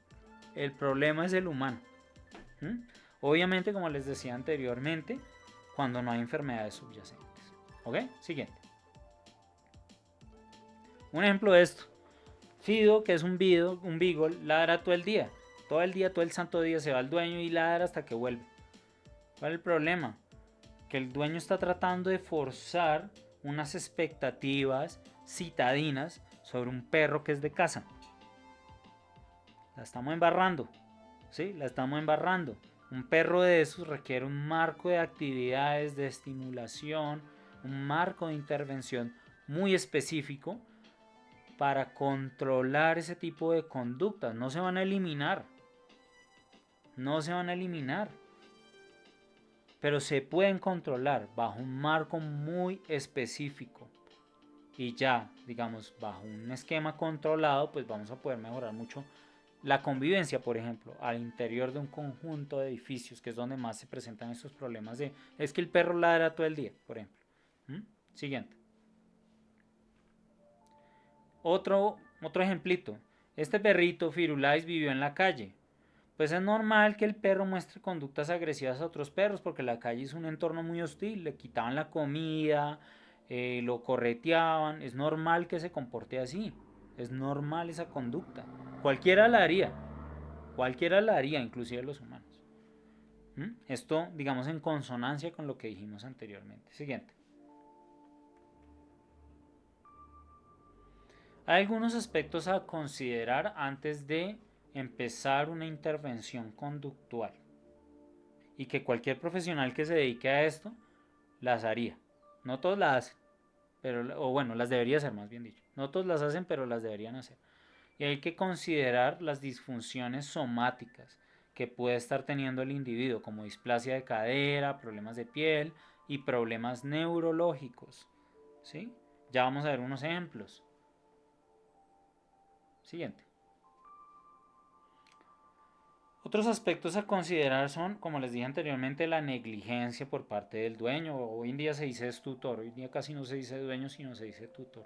el problema es el humano. Obviamente, como les decía anteriormente, cuando no hay enfermedades subyacentes. ¿Ok? Siguiente. Un ejemplo de esto. Fido, que es un beagle, ladra todo el día. Todo el santo día se va al dueño y ladra hasta que vuelve. ¿Cuál es el problema? Que el dueño está tratando de forzar unas expectativas citadinas sobre un perro que es de casa. La estamos embarrando. ¿Sí? La estamos embarrando. Un perro de esos requiere un marco de actividades, de estimulación, un marco de intervención muy específico para controlar ese tipo de conductas. No se van a eliminar. No se van a eliminar. Pero se pueden controlar bajo un marco muy específico. Y ya, digamos, bajo un esquema controlado, pues vamos a poder mejorar mucho la convivencia, por ejemplo, al interior de un conjunto de edificios, que es donde más se presentan estos problemas de, es que el perro ladra todo el día, por ejemplo. Siguiente. Otro ejemplito. Este perrito Firulais vivió en la calle. Pues es normal que el perro muestre conductas agresivas a otros perros, porque la calle es un entorno muy hostil, le quitaban la comida, lo correteaban, es normal que se comporte así, es normal esa conducta. Cualquiera la haría, inclusive los humanos. Esto, digamos, en consonancia con lo que dijimos anteriormente. Siguiente. Hay algunos aspectos a considerar antes de empezar una intervención conductual y que cualquier profesional que se dedique a esto las haría. No todos las hacen, pero, o bueno, las debería hacer, más bien dicho. No todos las hacen, pero las deberían hacer. Y hay que considerar las disfunciones somáticas que puede estar teniendo el individuo, como displasia de cadera, problemas de piel y problemas neurológicos. ¿Sí? Ya vamos a ver unos ejemplos. Siguiente. Otros aspectos a considerar son, como les dije anteriormente, la negligencia por parte del dueño. Hoy en día se dice tutor, hoy en día casi no se dice dueño, sino se dice tutor.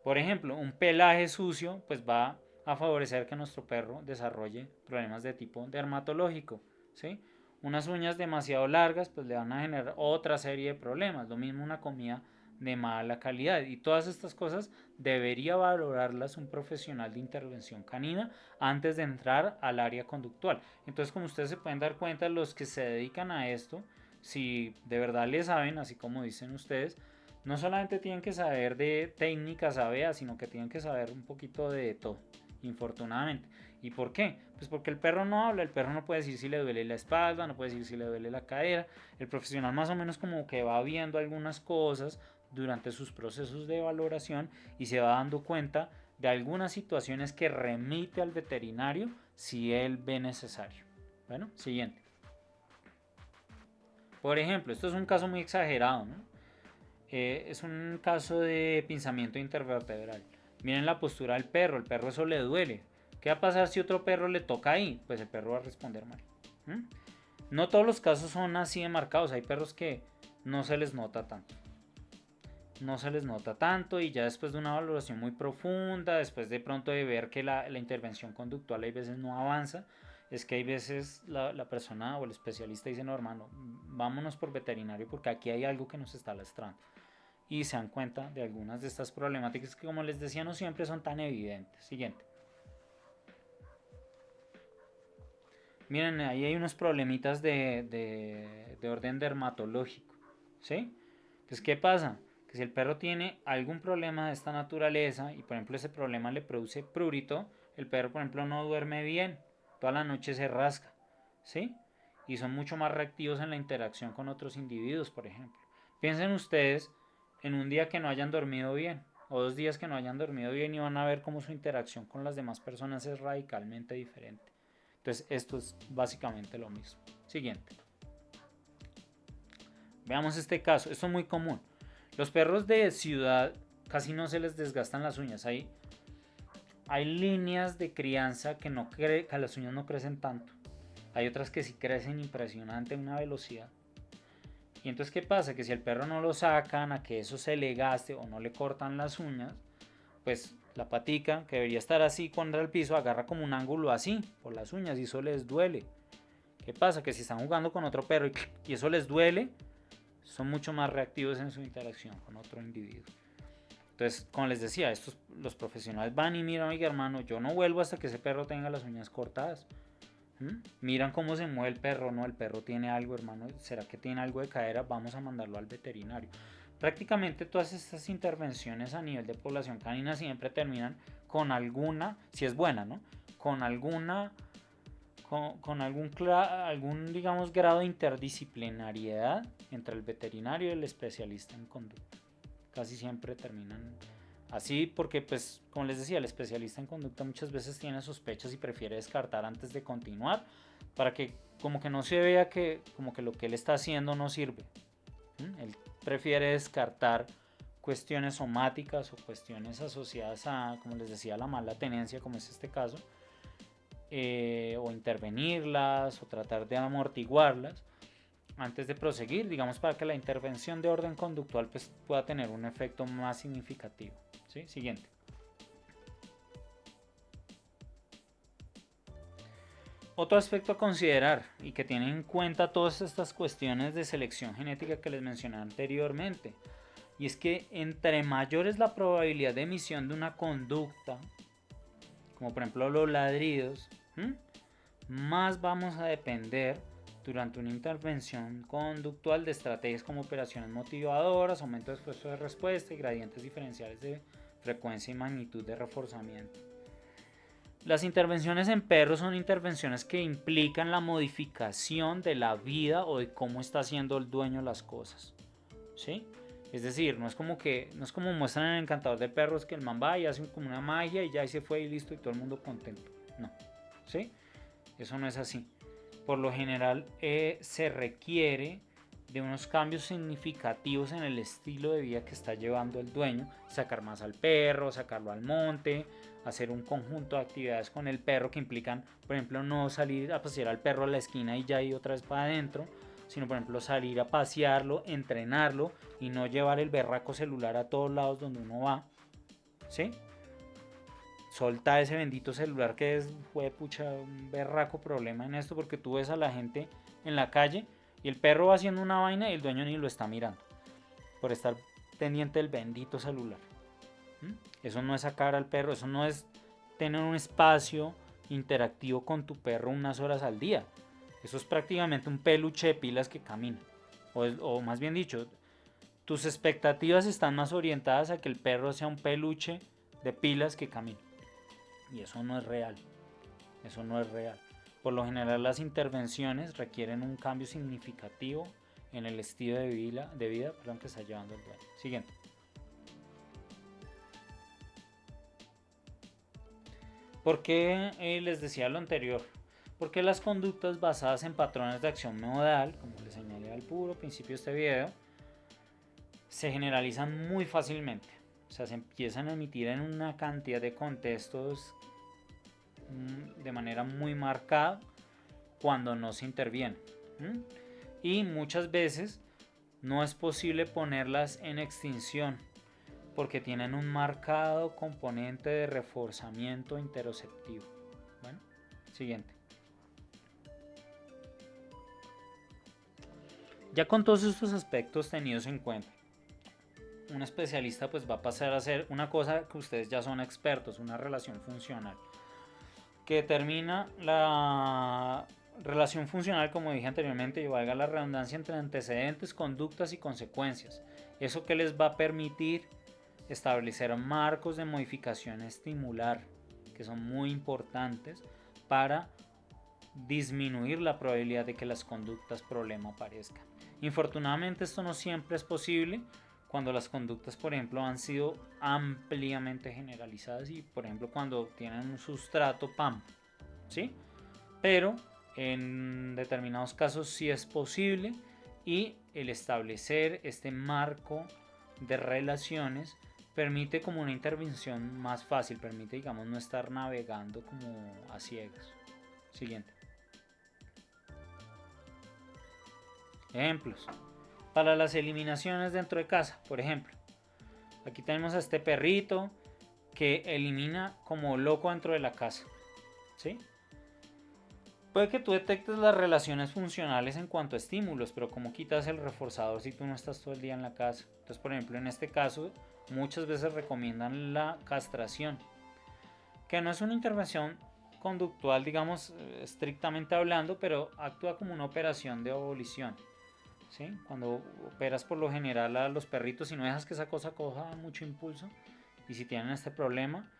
Por ejemplo, un pelaje sucio pues va a favorecer que nuestro perro desarrolle problemas de tipo dermatológico, ¿sí? Unas uñas demasiado largas pues le van a generar otra serie de problemas. Lo mismo una comida de mala calidad, y todas estas cosas debería valorarlas un profesional de intervención canina antes de entrar al área conductual. Entonces, como ustedes se pueden dar cuenta, los que se dedican a esto, si de verdad le saben, así como dicen ustedes, no solamente tienen que saber de técnicas ABA, sino que tienen que saber un poquito de todo, infortunadamente. ¿Y por qué? Pues porque el perro no habla, el perro no puede decir si le duele la espalda, no puede decir si le duele la cadera. El profesional más o menos como que va viendo algunas cosas durante sus procesos de valoración y se va dando cuenta de algunas situaciones que remite al veterinario si él ve necesario. Bueno, siguiente. Por ejemplo, esto es un caso muy exagerado, ¿no? Es un caso de pinzamiento intervertebral. Miren la postura del perro, el perro eso le duele. ¿Qué va a pasar si otro perro le toca ahí? Pues el perro va a responder mal. No todos los casos son así de marcados, hay perros que no se les nota tanto. no se les nota tanto, y ya después de una valoración muy profunda, después de pronto de ver que la intervención conductual hay veces no avanza, es que hay veces la persona o el especialista dice, no hermano, vámonos por veterinario porque aquí hay algo que nos está lastrando. Y se dan cuenta de algunas de estas problemáticas que, como les decía, no siempre son tan evidentes. Siguiente. Miren, ahí hay unos problemitas de orden dermatológico, ¿sí? Entonces, ¿qué pasa? Que si el perro tiene algún problema de esta naturaleza y, por ejemplo, ese problema le produce prurito, el perro, por ejemplo, no duerme bien, toda la noche se rasca, ¿sí? Y son mucho más reactivos en la interacción con otros individuos, por ejemplo. Piensen ustedes en un día que no hayan dormido bien, o 2 días que no hayan dormido bien, y van a ver cómo su interacción con las demás personas es radicalmente diferente. Entonces esto es básicamente lo mismo. Siguiente. Veamos este caso. Esto es muy común. Los perros de ciudad casi no se les desgastan las uñas. Hay líneas de crianza que las uñas no crecen tanto. Hay otras que sí crecen impresionante a una velocidad. Y entonces, ¿qué pasa? Que si el perro no lo sacan a que eso se le gaste o no le cortan las uñas, pues la patica, que debería estar así contra el piso, agarra como un ángulo así por las uñas y eso les duele. ¿Qué pasa? Que si están jugando con otro perro y eso les duele, son mucho más reactivos en su interacción con otro individuo. Entonces, como les decía, los profesionales van y miran, oiga hermano, yo no vuelvo hasta que ese perro tenga las uñas cortadas. Miran cómo se mueve el perro, no, el perro tiene algo, hermano, será que tiene algo de cadera, vamos a mandarlo al veterinario. Prácticamente todas estas intervenciones a nivel de población canina siempre terminan con alguna, si es buena, ¿no? Con alguna, con algún, digamos, grado de interdisciplinariedad entre el veterinario y el especialista en conducta. Casi siempre terminan así porque, pues, como les decía, el especialista en conducta muchas veces tiene sospechas y prefiere descartar antes de continuar para que como que no se vea que como que lo que él está haciendo no sirve. Él prefiere descartar cuestiones somáticas o cuestiones asociadas a, como les decía, la mala tenencia, como es este caso, o intervenirlas o tratar de amortiguarlas antes de proseguir, digamos, para que la intervención de orden conductual pues, pueda tener un efecto más significativo. ¿Sí? Siguiente. Otro aspecto a considerar y que tiene en cuenta todas estas cuestiones de selección genética que les mencioné anteriormente, y es que entre mayor es la probabilidad de emisión de una conducta, como por ejemplo los ladridos, más vamos a depender durante una intervención conductual de estrategias como operaciones motivadoras, aumento de esfuerzo de respuesta y gradientes diferenciales de frecuencia y magnitud de reforzamiento. Las intervenciones en perros son intervenciones que implican la modificación de la vida o de cómo está haciendo el dueño las cosas, ¿sí? Es decir, no es como muestran en el encantador de perros que el man va y hace como una magia y ya se fue y listo y todo el mundo contento. No, ¿sí? Eso no es así. Por lo general se requiere de unos cambios significativos en el estilo de vida que está llevando el dueño, sacar más al perro, sacarlo al monte, hacer un conjunto de actividades con el perro que implican, por ejemplo, no salir a pasear al perro a la esquina y ya ir otra vez para adentro, sino por ejemplo salir a pasearlo, entrenarlo y no llevar el berraco celular a todos lados donde uno va, ¿sí? Solta ese bendito celular que es, pucha, un berraco problema en esto, porque tú ves a la gente en la calle y el perro va haciendo una vaina y el dueño ni lo está mirando por estar pendiente del bendito celular. Eso no es sacar al perro, eso no es tener un espacio interactivo con tu perro unas horas al día. Eso es prácticamente un peluche de pilas que camina. O más bien dicho, tus expectativas están más orientadas a que el perro sea un peluche de pilas que camina. Y eso no es real. Eso no es real. Por lo general las intervenciones requieren un cambio significativo en el estilo de vida que está llevando el dueño. Siguiente. ¿Por qué les decía lo anterior? Porque las conductas basadas en patrones de acción modal, como les señalé al puro principio de este video, se generalizan muy fácilmente. O sea, se empiezan a emitir en una cantidad de contextos de manera muy marcada cuando no se interviene. Y muchas veces no es posible ponerlas en extinción porque tienen un marcado componente de reforzamiento interoceptivo. Bueno, siguiente. Ya con todos estos aspectos tenidos en cuenta, un especialista pues va a pasar a hacer una cosa que ustedes ya son expertos, una relación funcional, que determina la relación funcional, como dije anteriormente, y valga la redundancia, entre antecedentes, conductas y consecuencias. Eso que les va a permitir establecer marcos de modificación estimular, que son muy importantes para disminuir la probabilidad de que las conductas problema aparezcan. Infortunadamente esto no siempre es posible cuando las conductas, por ejemplo, han sido ampliamente generalizadas y, por ejemplo, cuando tienen un sustrato PAM, ¿sí? Pero en determinados casos sí es posible, y el establecer este marco de relaciones permite como una intervención más fácil, permite, digamos, no estar navegando como a ciegas. Siguiente. Ejemplos. Para las eliminaciones dentro de casa, por ejemplo. Aquí tenemos a este perrito que elimina como loco dentro de la casa, ¿sí? Puede que tú detectes las relaciones funcionales en cuanto a estímulos, pero ¿cómo quitas el reforzador si tú no estás todo el día en la casa? Entonces, por ejemplo, en este caso, muchas veces recomiendan la castración, que no es una intervención conductual, digamos, estrictamente hablando, pero actúa como una operación de abolición, ¿sí? Cuando operas por lo general a los perritos y no dejas que esa cosa coja mucho impulso, y si tienen este problema,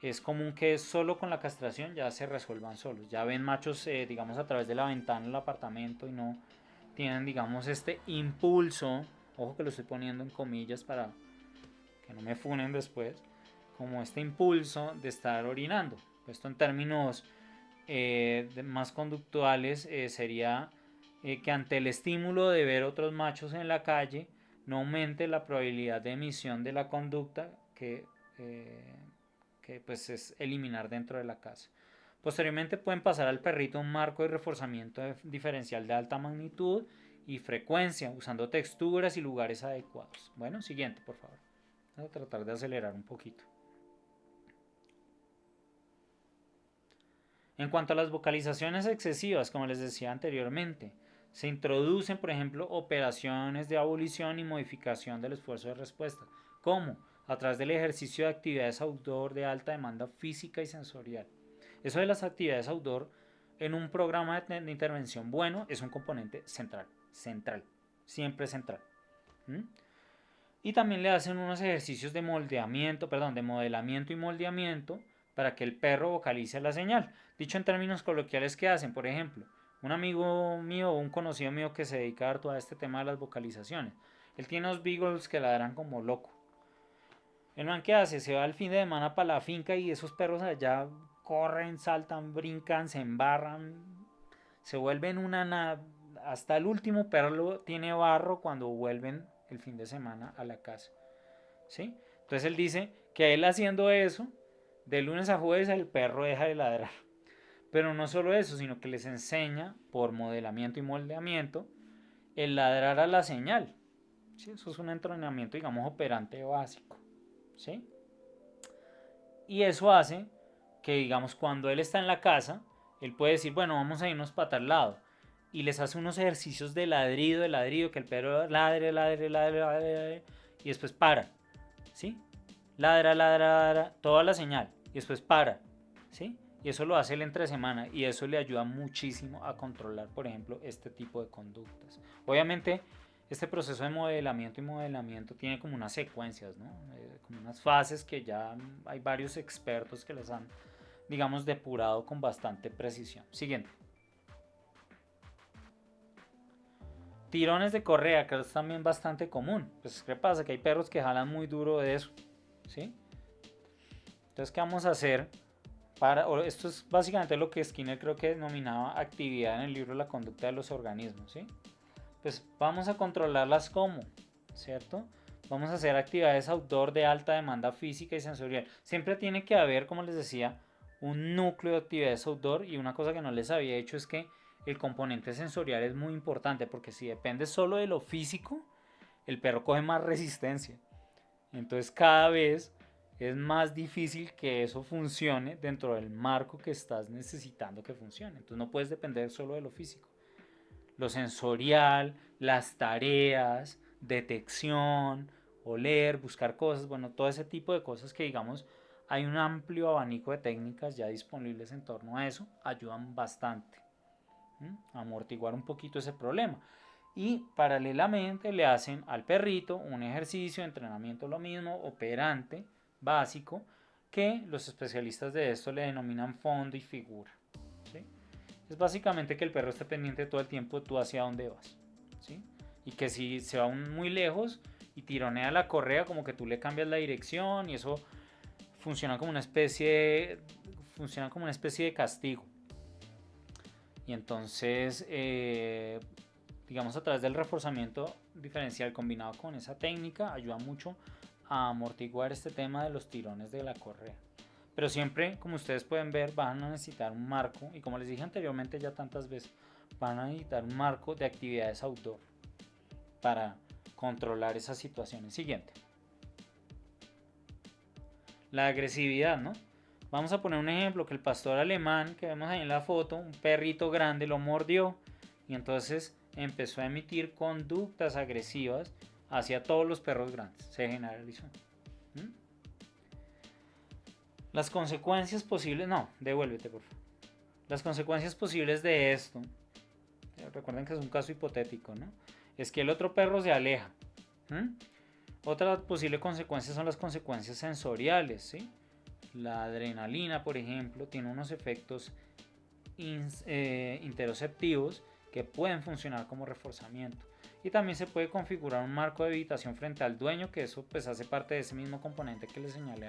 es común que solo con la castración ya se resuelvan solos. Ya ven machos, digamos, a través de la ventana del apartamento y no tienen, digamos, este impulso, ojo que lo estoy poniendo en comillas para que no me funen después, como este impulso de estar orinando. Esto en términos más conductuales sería que ante el estímulo de ver otros machos en la calle no aumente la probabilidad de emisión de la conducta que pues es eliminar dentro de la casa. Posteriormente pueden pasar al perrito un marco de reforzamiento diferencial de alta magnitud y frecuencia, usando texturas y lugares adecuados. Bueno, siguiente, por favor. Voy a tratar de acelerar un poquito. En cuanto a las vocalizaciones excesivas, como les decía anteriormente, se introducen, por ejemplo, operaciones de abolición y modificación del esfuerzo de respuesta. ¿Cómo? A través del ejercicio de actividades outdoor de alta demanda física y sensorial. Eso de las actividades outdoor en un programa de intervención bueno es un componente central, siempre central. ¿Mm? Y también le hacen unos ejercicios de de modelamiento y moldeamiento para que el perro vocalice la señal. Dicho en términos coloquiales, ¿qué hacen? Por ejemplo, un amigo mío o un conocido mío que se dedica harto a este tema de las vocalizaciones. Él tiene unos beagles que ladran como loco. El man, ¿qué hace? Se va el fin de semana para la finca y esos perros allá corren, saltan, brincan, se embarran, se vuelven hasta el último perro tiene barro cuando vuelven el fin de semana a la casa, ¿sí? Entonces él dice que él haciendo eso, de lunes a jueves el perro deja de ladrar. Pero no solo eso, sino que les enseña por modelamiento y moldeamiento el ladrar a la señal, ¿sí? Eso es un entrenamiento, digamos, operante básico, ¿sí? Y eso hace que, digamos, cuando él está en la casa, él puede decir, bueno, vamos a irnos para tal lado. Y les hace unos ejercicios de ladrido, que el perro ladre, ladre, ladre, ladre, ladre, y después para, ¿sí? Ladra, ladra, ladra, toda la señal, y después para, ¿sí? Y eso lo hace él entre semana, y eso le ayuda muchísimo a controlar, por ejemplo, este tipo de conductas. Obviamente, este proceso de modelamiento tiene como unas secuencias, ¿no? Como unas fases que ya hay varios expertos que les han, digamos, depurado con bastante precisión. Siguiente. Tirones de correa, que es también bastante común. Pues, ¿qué pasa? Que hay perros que jalan muy duro de eso, ¿sí? Entonces, ¿qué vamos a hacer? Esto es básicamente lo que Skinner creo que denominaba actividad en el libro La conducta de los organismos, ¿sí? Pues vamos a controlarlas como, ¿cierto? Vamos a hacer actividades outdoor de alta demanda física y sensorial. Siempre tiene que haber, como les decía, un núcleo de actividades outdoor, y una cosa que no les había hecho es que el componente sensorial es muy importante, porque si depende solo de lo físico, el perro coge más resistencia. Entonces cada vez es más difícil que eso funcione dentro del marco que estás necesitando que funcione. Entonces no puedes depender solo de lo físico. Lo sensorial, las tareas, detección, oler, buscar cosas, bueno, todo ese tipo de cosas que digamos hay un amplio abanico de técnicas ya disponibles en torno a eso, ayudan bastante a amortiguar un poquito ese problema. Y paralelamente le hacen al perrito un ejercicio, entrenamiento lo mismo, operante, básico, que los especialistas de esto le denominan fondo y figura. ¿Sí? Es básicamente que el perro esté pendiente todo el tiempo tú hacia dónde vas. ¿Sí? Y que si se va muy lejos y tironea la correa, como que tú le cambias la dirección y eso funciona como una especie de castigo. Y entonces, digamos, a través del reforzamiento diferencial combinado con esa técnica, ayuda mucho a amortiguar este tema de los tirones de la correa. Pero siempre, como ustedes pueden ver, van a necesitar un marco, y como les dije anteriormente ya tantas veces, van a necesitar un marco de actividades outdoor para controlar esas situaciones. Siguiente. La agresividad, ¿no? Vamos a poner un ejemplo, que el pastor alemán que vemos ahí en la foto, un perrito grande lo mordió y entonces empezó a emitir conductas agresivas hacia todos los perros grandes. Se generalizó. Las consecuencias posibles, no, devuélvete por favor. Las consecuencias posibles de esto, recuerden que es un caso hipotético, ¿no? Es que el otro perro se aleja. Otra posible consecuencia son las consecuencias sensoriales, ¿sí? La adrenalina, por ejemplo, tiene unos efectos interoceptivos que pueden funcionar como reforzamiento. Y también se puede configurar un marco de evitación frente al dueño, que eso pues hace parte de ese mismo componente que les señalé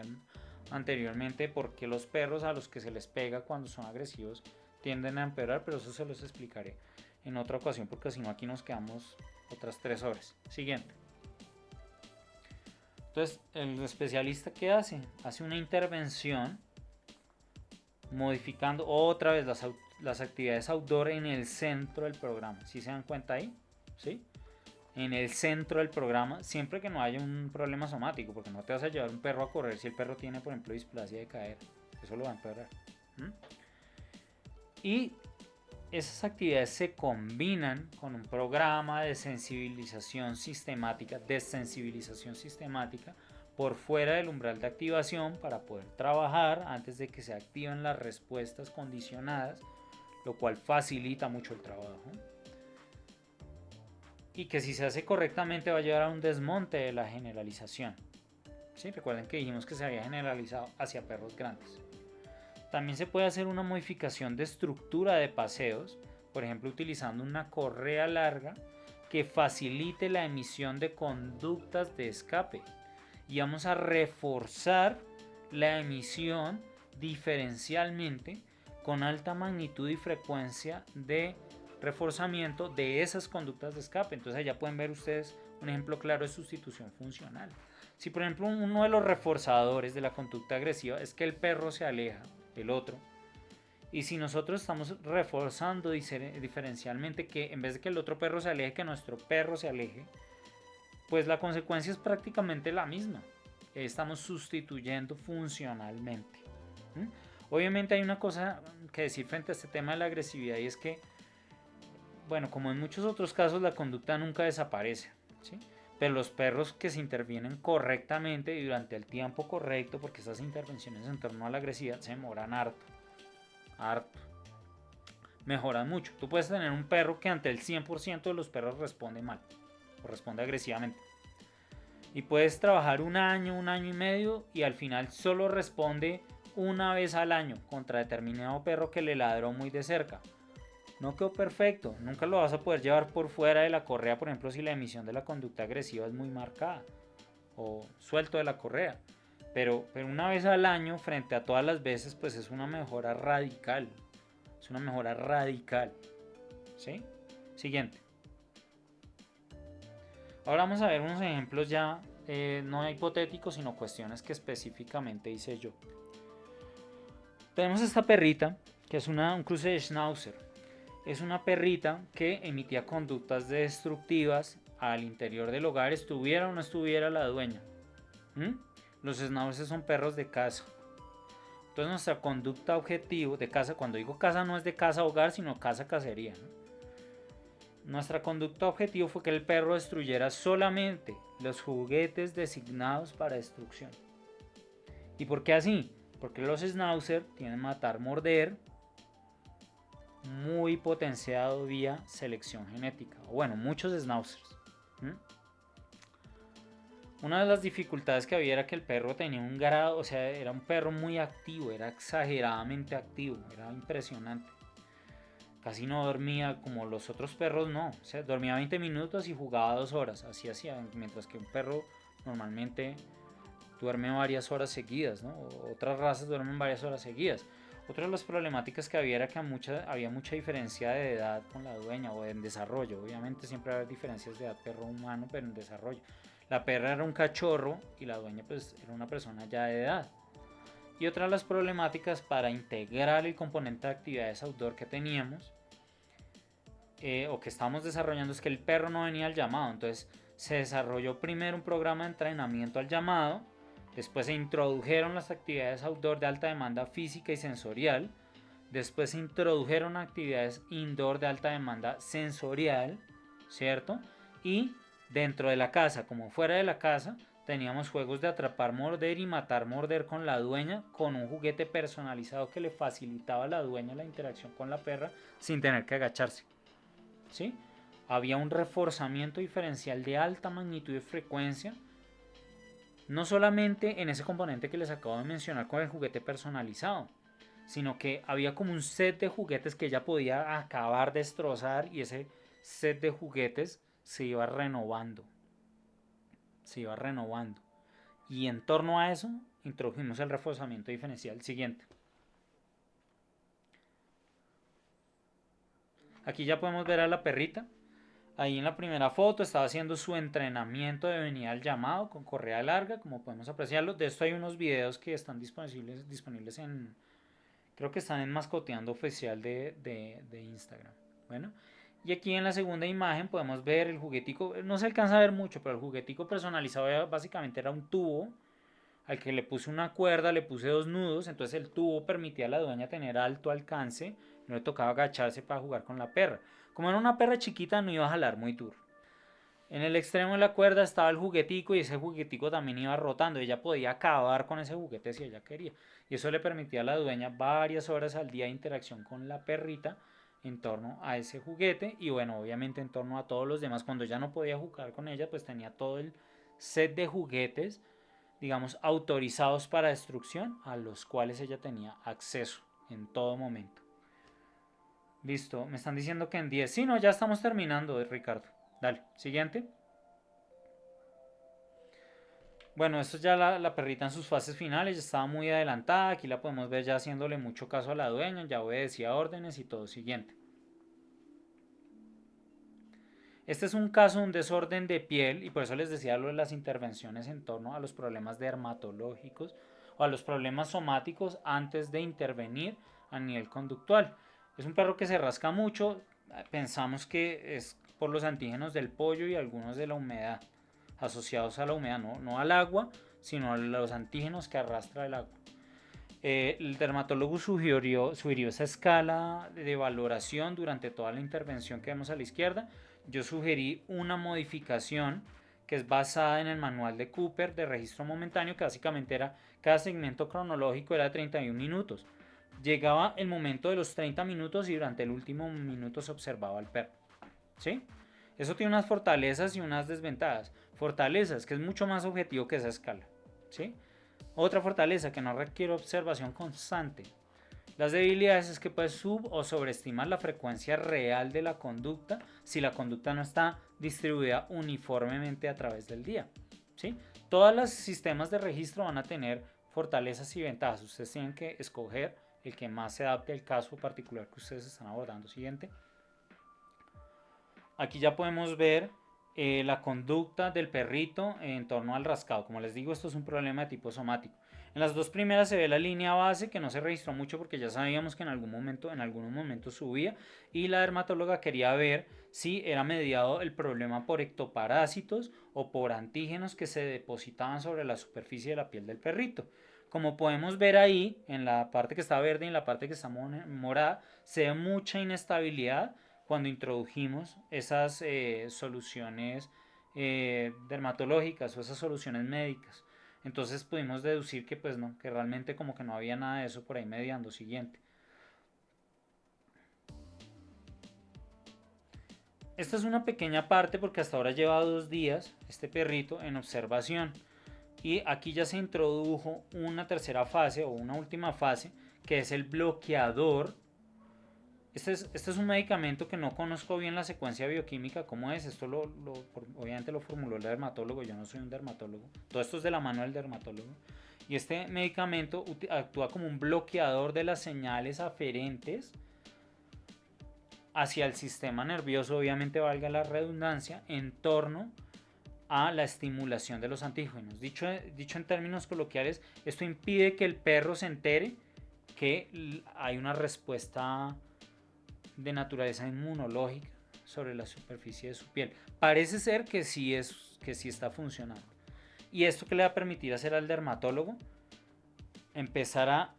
anteriormente, porque los perros a los que se les pega cuando son agresivos tienden a empeorar, pero eso se los explicaré en otra ocasión, porque si no aquí nos quedamos otras 3 horas. Siguiente. Entonces, el especialista, ¿qué hace? Hace una intervención modificando otra vez las actividades outdoor en el centro del programa. ¿Sí se dan cuenta ahí? ¿Sí? En el centro del programa, siempre que no haya un problema somático, porque no te vas a llevar un perro a correr si el perro tiene, por ejemplo, displasia de cadera. Eso lo va a empeorar. Y esas actividades se combinan con un programa de sensibilización sistemática, por fuera del umbral de activación para poder trabajar antes de que se activen las respuestas condicionadas, lo cual facilita mucho el trabajo. Y que si se hace correctamente va a llevar a un desmonte de la generalización. ¿Sí? Recuerden que dijimos que se había generalizado hacia perros grandes. También se puede hacer una modificación de estructura de paseos, por ejemplo utilizando una correa larga que facilite la emisión de conductas de escape. Y vamos a reforzar la emisión diferencialmente con alta magnitud y frecuencia de reforzamiento de esas conductas de escape. Entonces allá pueden ver ustedes un ejemplo claro de sustitución funcional. Si por ejemplo uno de los reforzadores de la conducta agresiva es que el perro se aleja del otro, y si nosotros estamos reforzando diferencialmente que en vez de que el otro perro se aleje, que nuestro perro se aleje, pues la consecuencia es prácticamente la misma. Estamos sustituyendo funcionalmente. Obviamente hay una cosa que decir frente a este tema de la agresividad, y es que, bueno, como en muchos otros casos, la conducta nunca desaparece, ¿sí? Pero los perros que se intervienen correctamente y durante el tiempo correcto, porque esas intervenciones en torno a la agresividad se demoran harto, mejoran mucho. Tú puedes tener un perro que ante el 100% de los perros responde mal o responde agresivamente, y puedes trabajar un año y medio y al final solo responde una vez al año contra determinado perro que le ladró muy de cerca. No quedó perfecto, nunca lo vas a poder llevar por fuera de la correa, por ejemplo, si la emisión de la conducta agresiva es muy marcada o suelto de la correa. Pero una vez al año frente a todas las veces, pues es una mejora radical. Es una mejora radical. ¿Sí? Siguiente. Ahora vamos a ver unos ejemplos ya, no hipotéticos, sino cuestiones que específicamente hice yo. Tenemos esta perrita, que es un cruce de Schnauzer. Es una perrita que emitía conductas destructivas al interior del hogar, estuviera o no estuviera la dueña. ¿Mm? Los schnauzers son perros de casa. Entonces nuestra conducta objetivo de casa, cuando digo casa no es de casa hogar, sino casa cacería, ¿no? Nuestra conducta objetivo fue que el perro destruyera solamente los juguetes designados para destrucción. ¿Y por qué así? Porque los schnauzer tienen matar, morder, muy potenciado vía selección genética. O bueno, muchos schnauzers. Una de las dificultades que había era que el perro tenía un grado, o sea, era un perro muy activo, era exageradamente activo, era impresionante. Casi no dormía como los otros perros, no. O sea, dormía 20 minutos y jugaba 2 horas. Así hacía, mientras que un perro normalmente duerme varias horas seguidas, ¿no? Otras razas duermen varias horas seguidas. Otra de las problemáticas que había era que había mucha diferencia de edad con la dueña o en desarrollo. Obviamente siempre va a haber diferencias de edad perro-humano, pero en desarrollo. La perra era un cachorro y la dueña pues era una persona ya de edad. Y otra de las problemáticas para integrar el componente de actividades outdoor que teníamos o que estábamos desarrollando es que el perro no venía al llamado. Entonces se desarrolló primero un programa de entrenamiento al llamado, después se introdujeron las actividades outdoor de alta demanda física y sensorial, después se introdujeron actividades indoor de alta demanda sensorial, ¿cierto? Y dentro de la casa como fuera de la casa teníamos juegos de atrapar, morder y matar, morder con la dueña, con un juguete personalizado que le facilitaba a la dueña la interacción con la perra sin tener que agacharse, ¿sí? Había un reforzamiento diferencial de alta magnitud y frecuencia, no solamente en ese componente que les acabo de mencionar con el juguete personalizado, sino que había como un set de juguetes que ella podía acabar, destrozar, y ese set de juguetes se iba renovando. Se iba renovando. Y en torno a eso introdujimos el reforzamiento diferencial siguiente. Aquí ya podemos ver a la perrita. Ahí en la primera foto estaba haciendo su entrenamiento de venida al llamado con correa larga, como podemos apreciarlo. De esto hay unos videos que están disponibles en, creo que están en Mascoteando Oficial de Instagram. Bueno, y aquí en la segunda imagen podemos ver el juguetico, no se alcanza a ver mucho, pero el juguetico personalizado básicamente era un tubo al que le puse una cuerda, le puse 2 nudos, entonces el tubo permitía a la dueña tener alto alcance, no le tocaba agacharse para jugar con la perra. Como era una perra chiquita no iba a jalar muy duro. En el extremo de la cuerda estaba el juguetico y ese juguetico también iba rotando. Ella podía acabar con ese juguete si ella quería. Y eso le permitía a la dueña varias horas al día de interacción con la perrita en torno a ese juguete. Y bueno, obviamente en torno a todos los demás. Cuando ya no podía jugar con ella, pues tenía todo el set de juguetes, digamos, autorizados para destrucción, a los cuales ella tenía acceso en todo momento. Listo, me están diciendo que en 10. Sí, no, ya estamos terminando, Ricardo. Dale, siguiente. Bueno, esto es ya la perrita en sus fases finales, ya estaba muy adelantada, aquí la podemos ver ya haciéndole mucho caso a la dueña, ya obedecía órdenes y todo. Siguiente. Este es un caso de un desorden de piel y por eso les decía lo de las intervenciones en torno a los problemas dermatológicos o a los problemas somáticos antes de intervenir a nivel conductual. Es un perro que se rasca mucho, pensamos que es por los antígenos del pollo y algunos de la humedad, asociados a la humedad, no al agua, sino a los antígenos que arrastra el agua. El dermatólogo sugirió esa escala de valoración durante toda la intervención que vemos a la izquierda. Yo sugerí una modificación que es basada en el manual de Cooper de registro momentáneo, que básicamente era cada segmento cronológico era de 31 minutos. Llegaba el momento de los 30 minutos y durante el último minuto se observaba al perro. ¿Sí? Eso tiene unas fortalezas y unas desventajas. Fortalezas, que es mucho más objetivo que esa escala. ¿Sí? Otra fortaleza, que no requiere observación constante. Las debilidades es que puedes sub o sobreestimar la frecuencia real de la conducta si la conducta no está distribuida uniformemente a través del día. ¿Sí? Todos los sistemas de registro van a tener fortalezas y ventajas. Ustedes tienen que escoger el que más se adapte al caso particular que ustedes están abordando. Siguiente. Aquí ya podemos ver la conducta del perrito en torno al rascado. Como les digo, esto es un problema de tipo somático. En las dos primeras se ve la línea base que no se registró mucho porque ya sabíamos que en algunos momentos subía, y la dermatóloga quería ver si era mediado el problema por ectoparásitos o por antígenos que se depositaban sobre la superficie de la piel del perrito. Como podemos ver ahí, en la parte que está verde y en la parte que está morada, se ve mucha inestabilidad cuando introdujimos esas soluciones dermatológicas o esas soluciones médicas. Entonces pudimos deducir que pues no, que realmente como que no había nada de eso por ahí mediando. Siguiente. Esta es una pequeña parte porque hasta ahora lleva 2 días este perrito en observación. Y aquí ya se introdujo una tercera fase o una última fase, que es el bloqueador. Este es un medicamento que no conozco bien la secuencia bioquímica, cómo es. Esto obviamente lo formuló el dermatólogo, yo no soy un dermatólogo. Todo esto es de la mano del dermatólogo. Y este medicamento actúa como un bloqueador de las señales aferentes hacia el sistema nervioso, obviamente valga la redundancia, en torno a la estimulación de los antígenos. Dicho en términos coloquiales, esto impide que el perro se entere que hay una respuesta de naturaleza inmunológica sobre la superficie de su piel. Parece ser que sí está funcionando. Y esto que le va a permitir hacer al dermatólogo empezar a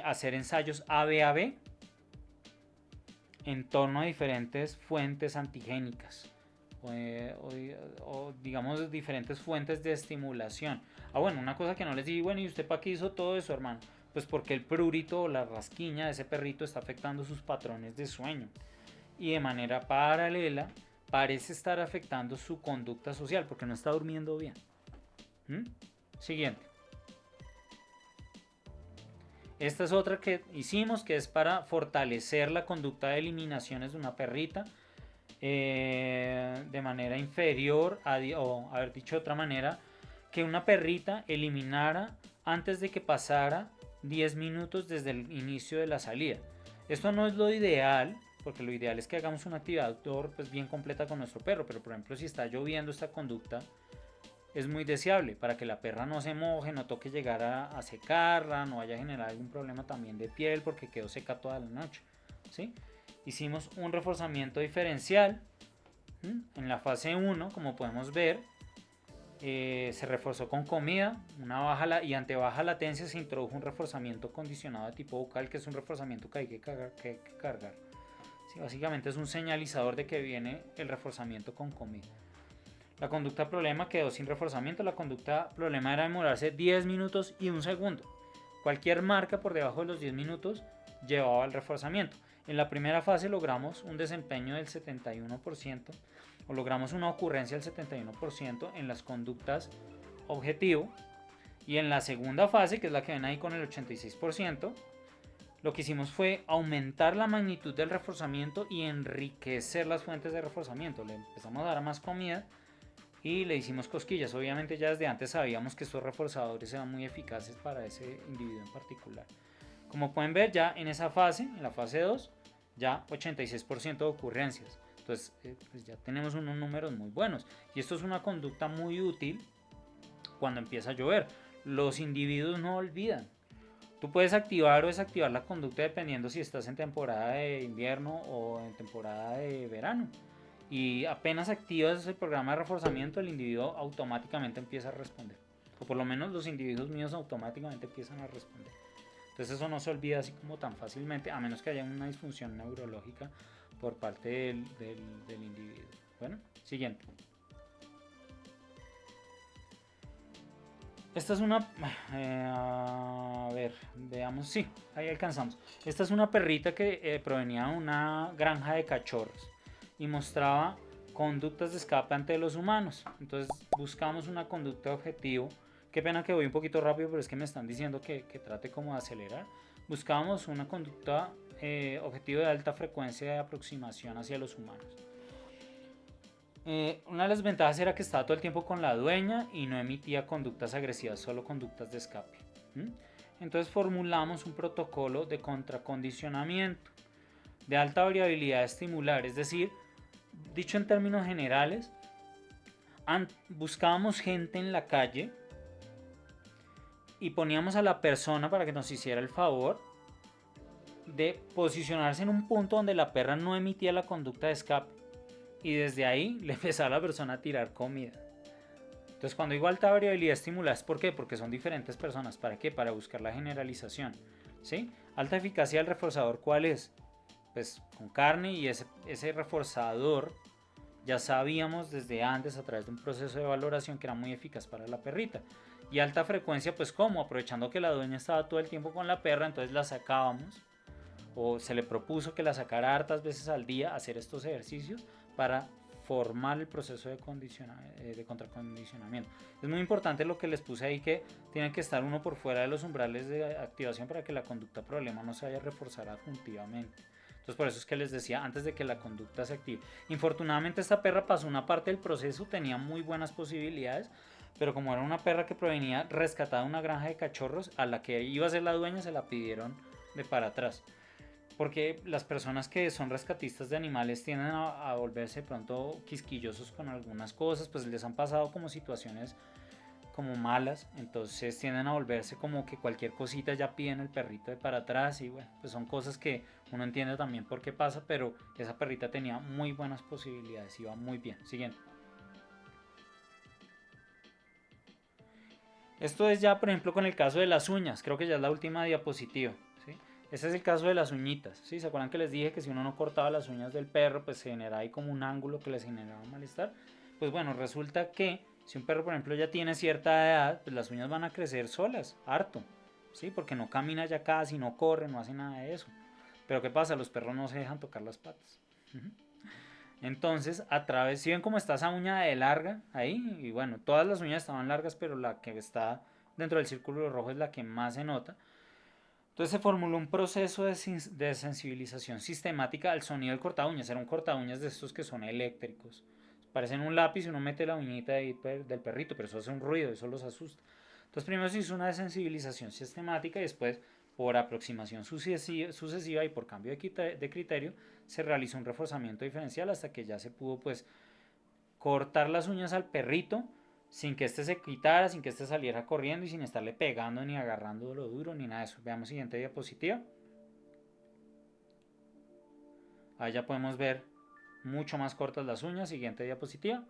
hacer ensayos AB en torno a diferentes fuentes antigénicas o digamos diferentes fuentes de estimulación. Bueno, una cosa que no les dije, bueno, ¿y usted para qué hizo todo eso, hermano? Pues porque el prurito o la rasquiña de ese perrito está afectando sus patrones de sueño y de manera paralela parece estar afectando su conducta social porque no está durmiendo bien. Siguiente. Esta es otra que hicimos, que es para fortalecer la conducta de eliminaciones de una perrita de manera inferior o haber dicho de otra manera, que una perrita eliminara antes de que pasara 10 minutos desde el inicio de la salida. Esto no es lo ideal, porque lo ideal es que hagamos una actividad outdoor pues bien completa con nuestro perro, pero por ejemplo si está lloviendo, esta conducta es muy deseable para que la perra no se moje, no toque llegar a secarla, no vaya a generar algún problema también de piel porque quedó seca toda la noche, ¿sí? Hicimos un reforzamiento diferencial. En la fase 1, como podemos ver, se reforzó con comida, y ante baja latencia se introdujo un reforzamiento condicionado de tipo bucal, que es un reforzamiento que hay que cargar. Sí, básicamente es un señalizador de que viene el reforzamiento con comida. La conducta problema quedó sin reforzamiento. La conducta problema era demorarse 10 minutos y 1 segundo. Cualquier marca por debajo de los 10 minutos llevaba el reforzamiento. En la primera fase logramos un desempeño del 71%, o logramos una ocurrencia del 71% en las conductas objetivo. Y en la segunda fase, que es la que ven ahí con el 86%, lo que hicimos fue aumentar la magnitud del reforzamiento y enriquecer las fuentes de reforzamiento. Le empezamos a dar más comida y le hicimos cosquillas. Obviamente ya desde antes sabíamos que estos reforzadores eran muy eficaces para ese individuo en particular. Como pueden ver, ya en esa fase, en la fase 2, ya 86% de ocurrencias. Entonces pues ya tenemos unos números muy buenos. Y esto es una conducta muy útil cuando empieza a llover. Los individuos no olvidan. Tú puedes activar o desactivar la conducta dependiendo si estás en temporada de invierno o en temporada de verano. Y apenas activas el programa de reforzamiento, el individuo automáticamente empieza a responder. O por lo menos los individuos míos automáticamente empiezan a responder. Entonces eso no se olvida así como tan fácilmente, a menos que haya una disfunción neurológica por parte del individuo. Bueno, siguiente. Esta es una... a ver, veamos. Sí, ahí alcanzamos. Esta es una perrita que provenía de una granja de cachorros y mostraba conductas de escape ante los humanos. Entonces buscamos una conducta objetivo. Qué pena que voy un poquito rápido, pero es que me están diciendo que trate como de acelerar. Buscábamos una conducta objetivo de alta frecuencia de aproximación hacia los humanos. Una de las ventajas era que estaba todo el tiempo con la dueña y no emitía conductas agresivas, solo conductas de escape. Entonces formulamos un protocolo de contracondicionamiento de alta variabilidad estimular, es decir, dicho en términos generales, buscábamos gente en la calle y poníamos a la persona para que nos hiciera el favor de posicionarse en un punto donde la perra no emitía la conducta de escape. Y desde ahí le empezaba a la persona a tirar comida. Entonces, cuando digo alta variabilidad estimulada, ¿es por qué? Porque son diferentes personas. ¿Para qué? Para buscar la generalización. ¿Sí? Alta eficacia del reforzador, ¿cuál es? Pues con carne, y ese reforzador ya sabíamos desde antes a través de un proceso de valoración que era muy eficaz para la perrita. Y alta frecuencia, pues ¿cómo? Aprovechando que la dueña estaba todo el tiempo con la perra, entonces la sacábamos, o se le propuso que la sacara hartas veces al día a hacer estos ejercicios para formar el proceso de contracondicionamiento. Es muy importante lo que les puse ahí, que tiene que estar uno por fuera de los umbrales de activación para que la conducta problema no se vaya a reforzar adjuntivamente. Entonces por eso es que les decía antes de que la conducta se active. Infortunadamente esta perra pasó una parte del proceso, tenía muy buenas posibilidades, pero como era una perra que provenía rescatada de una granja de cachorros, a la que iba a ser la dueña se la pidieron de para atrás. Porque las personas que son rescatistas de animales tienden a volverse pronto quisquillosos con algunas cosas, pues les han pasado como situaciones como malas, entonces tienden a volverse como que cualquier cosita ya piden el perrito de para atrás, y bueno, pues son cosas que uno entiende también por qué pasa, pero esa perrita tenía muy buenas posibilidades, iba muy bien. Siguiente. Esto es ya, por ejemplo, con el caso de las uñas, creo que ya es la última diapositiva, ¿sí? Este es el caso de las uñitas, ¿sí? ¿Se acuerdan que les dije que si uno no cortaba las uñas del perro, pues se generaba ahí como un ángulo que les generaba malestar? Pues bueno, resulta que si un perro, por ejemplo, ya tiene cierta edad, pues las uñas van a crecer solas, harto, ¿sí? Porque no camina ya casi, no corre, no hace nada de eso. Pero ¿qué pasa? Los perros no se dejan tocar las patas. Entonces, a través, si ven cómo está esa uña de larga ahí, y bueno, todas las uñas estaban largas, pero la que está dentro del círculo rojo es la que más se nota. Entonces se formuló un proceso de sensibilización sistemática al sonido del corta uñas. Era un corta uñas de estos que son eléctricos. Parecen un lápiz y uno mete la uñita ahí del perrito, pero eso hace un ruido, eso los asusta. Entonces primero se hizo una desensibilización sistemática y después, por aproximación sucesiva y por cambio de criterio, se realizó un reforzamiento diferencial hasta que ya se pudo pues cortar las uñas al perrito sin que éste se quitara, sin que éste saliera corriendo y sin estarle pegando ni agarrando lo duro ni nada de eso. Veamos siguiente diapositiva. Ahí ya podemos ver mucho más cortas las uñas. Siguiente diapositiva.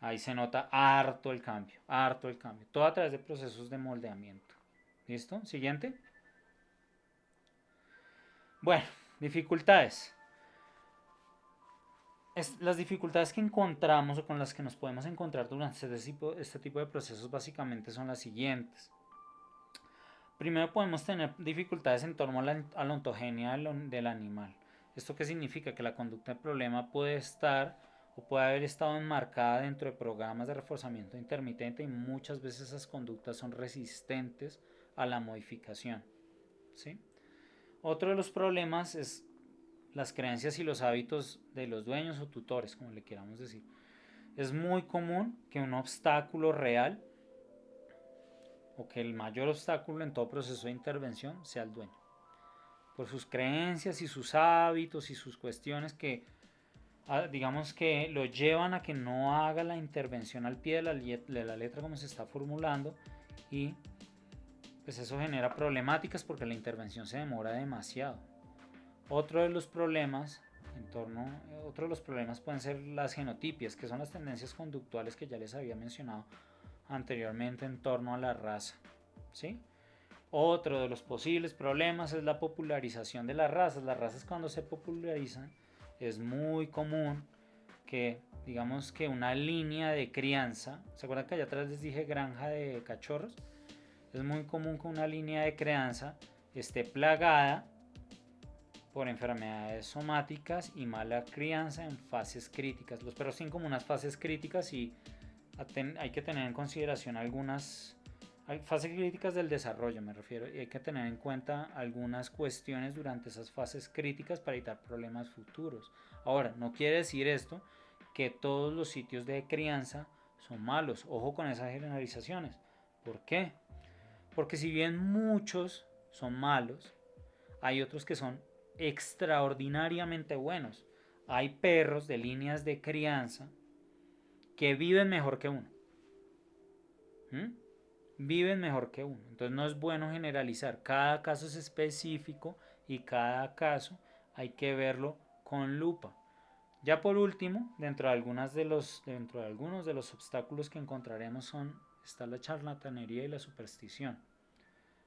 Ahí se nota harto el cambio, harto el cambio. Todo a través de procesos de moldeamiento. ¿Listo? Siguiente. Bueno, dificultades. Las dificultades que encontramos o con las que nos podemos encontrar durante este tipo de procesos básicamente son las siguientes. Primero podemos tener dificultades en torno a la ontogenia del animal. ¿Esto qué significa? Que la conducta de problema puede estar o puede haber estado enmarcada dentro de programas de reforzamiento intermitente y muchas veces esas conductas son resistentes a la modificación, ¿sí? Otro de los problemas es las creencias y los hábitos de los dueños o tutores, como le queramos decir. Es muy común que un obstáculo real o que el mayor obstáculo en todo proceso de intervención sea el dueño, por sus creencias y sus hábitos y sus cuestiones que digamos que lo llevan a que no haga la intervención al pie de la letra como se está formulando, y pues eso genera problemáticas porque la intervención se demora demasiado. Otro de los problemas pueden ser las genotipias, que son las tendencias conductuales que ya les había mencionado anteriormente en torno a la raza, ¿sí? Otro de los posibles problemas es la popularización de las razas. Las razas, cuando se popularizan, es muy común que, digamos, que una línea de crianza, ¿se acuerdan que allá atrás les dije granja de cachorros? Es muy común que una línea de crianza esté plagada por enfermedades somáticas y mala crianza en fases críticas. Los perros tienen como unas fases críticas y hay que tener en consideración algunas fases críticas del desarrollo, me refiero, y hay que tener en cuenta algunas cuestiones durante esas fases críticas para evitar problemas futuros. Ahora, no quiere decir esto que todos los sitios de crianza son malos. Ojo con esas generalizaciones. ¿Por qué? Porque si bien muchos son malos, hay otros que son extraordinariamente buenos. Hay perros de líneas de crianza que viven mejor que uno. viven mejor que uno. Entonces no es bueno generalizar. Cada caso es específico y cada caso hay que verlo con lupa. Ya por último, dentro de algunos de los obstáculos que encontraremos está la charlatanería y la superstición.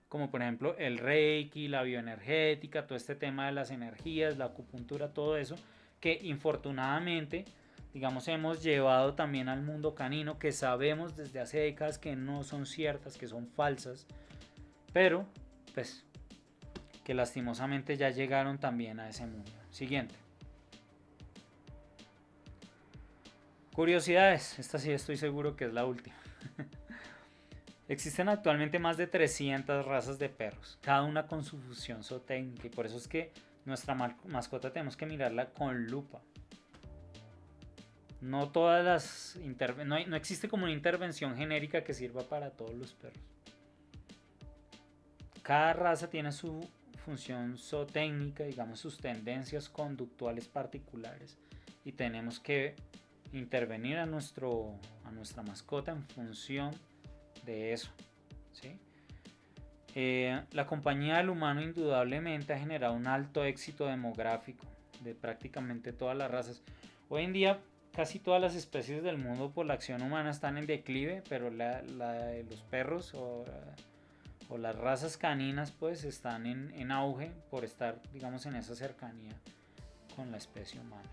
Como por ejemplo el reiki, la bioenergética, todo este tema de las energías, la acupuntura, todo eso, que infortunadamente, digamos, hemos llevado también al mundo canino, que sabemos desde hace décadas que no son ciertas, que son falsas, pero pues que lastimosamente ya llegaron también a ese mundo. Siguiente. Curiosidades, esta sí estoy seguro que es la última. Existen actualmente más de 300 razas de perros, cada una con su función zootécnica, y por eso es que nuestra mascota tenemos que mirarla con lupa. No todas las no existe como una intervención genérica que sirva para todos los perros. Cada raza tiene su función zootécnica, digamos sus tendencias conductuales particulares, y tenemos que intervenir a nuestra mascota en función de eso, ¿sí? La compañía del humano indudablemente ha generado un alto éxito demográfico de prácticamente todas las razas. Hoy en día casi todas las especies del mundo por la acción humana están en declive, pero la de los perros o las razas caninas pues están en auge por estar, digamos, en esa cercanía con la especie humana.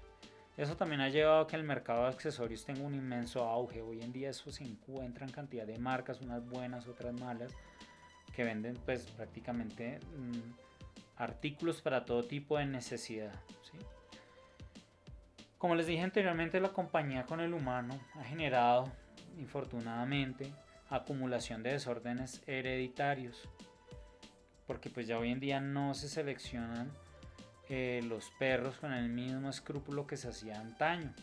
Eso también ha llevado a que el mercado de accesorios tenga un inmenso auge. Hoy en día eso se encuentra en cantidad de marcas, unas buenas, otras malas, que venden pues prácticamente artículos para todo tipo de necesidad, ¿sí? Como les dije anteriormente, la compañía con el humano ha generado, infortunadamente, acumulación de desórdenes hereditarios, porque pues ya hoy en día no se seleccionan los perros con el mismo escrúpulo que se hacía antaño,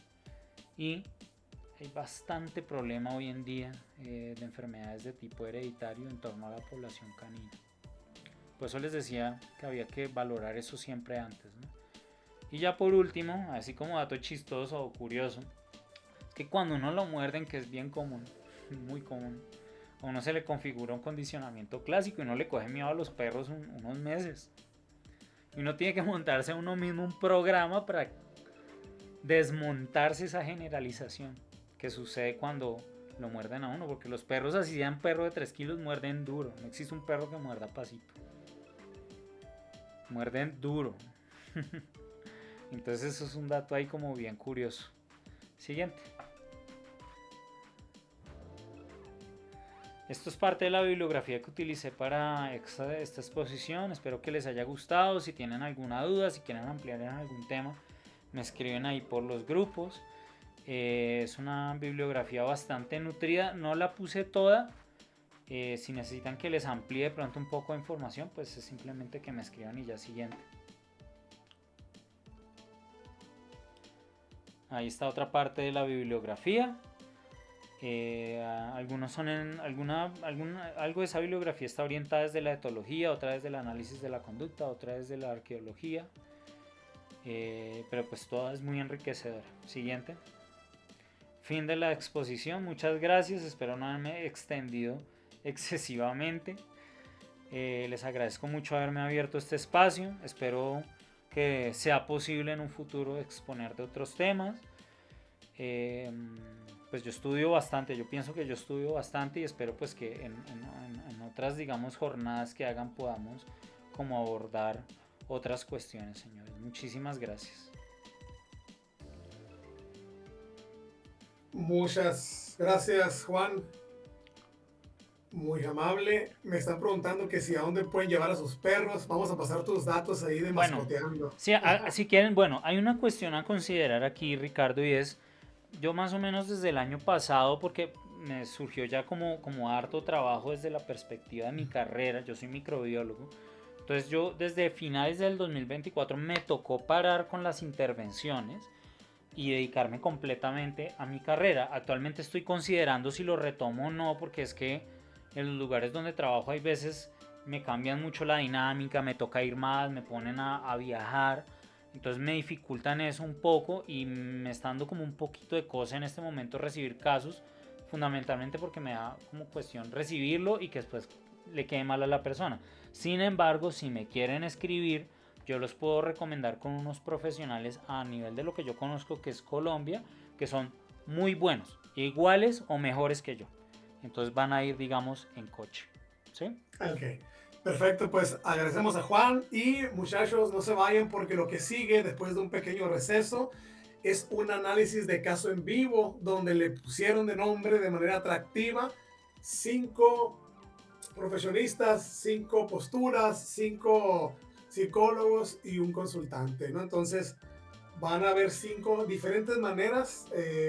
y hay bastante problema hoy en día de enfermedades de tipo hereditario en torno a la población canina. Por eso les decía que había que valorar eso siempre antes, ¿no? Y ya por último, así como dato chistoso o curioso, es que cuando uno lo muerden, que es bien común, muy común, a uno se le configura un condicionamiento clásico y uno le coge miedo a los perros unos meses. Y uno tiene que montarse a uno mismo un programa para desmontarse esa generalización que sucede cuando lo muerden a uno, porque los perros, así sean perro de 3 kilos, muerden duro. No existe un perro que muerda pasito, muerden duro. Entonces eso es un dato ahí como bien curioso. Siguiente. Esto es parte de la bibliografía que utilicé para esta exposición. Espero que les haya gustado. Si tienen alguna duda, si quieren ampliar en algún tema, me escriben ahí por los grupos. Es una bibliografía bastante nutrida. No la puse toda. Si necesitan que les amplíe de pronto un poco de información, pues es simplemente que me escriban y ya. Siguiente. Ahí está otra parte de la bibliografía. Algunos son algo de esa bibliografía está orientada desde la etología, otra desde el análisis de la conducta, otra desde la arqueología, pero pues toda es muy enriquecedora. Siguiente. Fin de la exposición. Muchas gracias, espero no haberme extendido excesivamente. Les agradezco mucho haberme abierto este espacio. Espero que sea posible en un futuro exponer de otros temas. Pues yo estudio bastante, yo pienso que yo estudio bastante y espero pues que en otras, digamos, jornadas que hagan podamos como abordar otras cuestiones, señores. Muchísimas gracias. Muchas gracias, Juan. Muy amable. Me están preguntando que si a dónde pueden llevar a sus perros. Vamos a pasar tus datos ahí de Bueno, mascoteando. si quieren, bueno, hay una cuestión a considerar aquí, Ricardo, y es, yo más o menos desde el año pasado, porque me surgió ya como harto trabajo desde la perspectiva de mi carrera, yo soy microbiólogo, entonces yo desde finales del 2024 me tocó parar con las intervenciones y dedicarme completamente a mi carrera. Actualmente estoy considerando si lo retomo o no, porque es que en los lugares donde trabajo hay veces me cambian mucho la dinámica, me toca ir más, me ponen a viajar, entonces me dificultan eso un poco y me está dando como un poquito de cosa en este momento recibir casos. fundamentalmente porque me da como cuestión recibirlo y que después le quede mal a la persona. Sin embargo, si me quieren escribir, yo los puedo recomendar con unos profesionales a nivel de lo que yo conozco, que es Colombia, que son muy buenos, iguales o mejores que yo. Entonces van a ir, digamos, en coche. ¿Sí? Ok, perfecto, pues agradecemos a Juan y muchachos, no se vayan porque lo que sigue después de un pequeño receso es un análisis de caso en vivo donde le pusieron de nombre de manera atractiva 5 profesionistas, 5 posturas, 5 psicólogos y un consultante, ¿no? Entonces van a haber 5 diferentes maneras,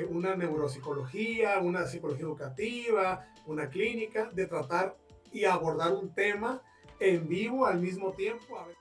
una neuropsicología, una psicología educativa, una clínica, de tratar y abordar un tema en vivo al mismo tiempo. A ver.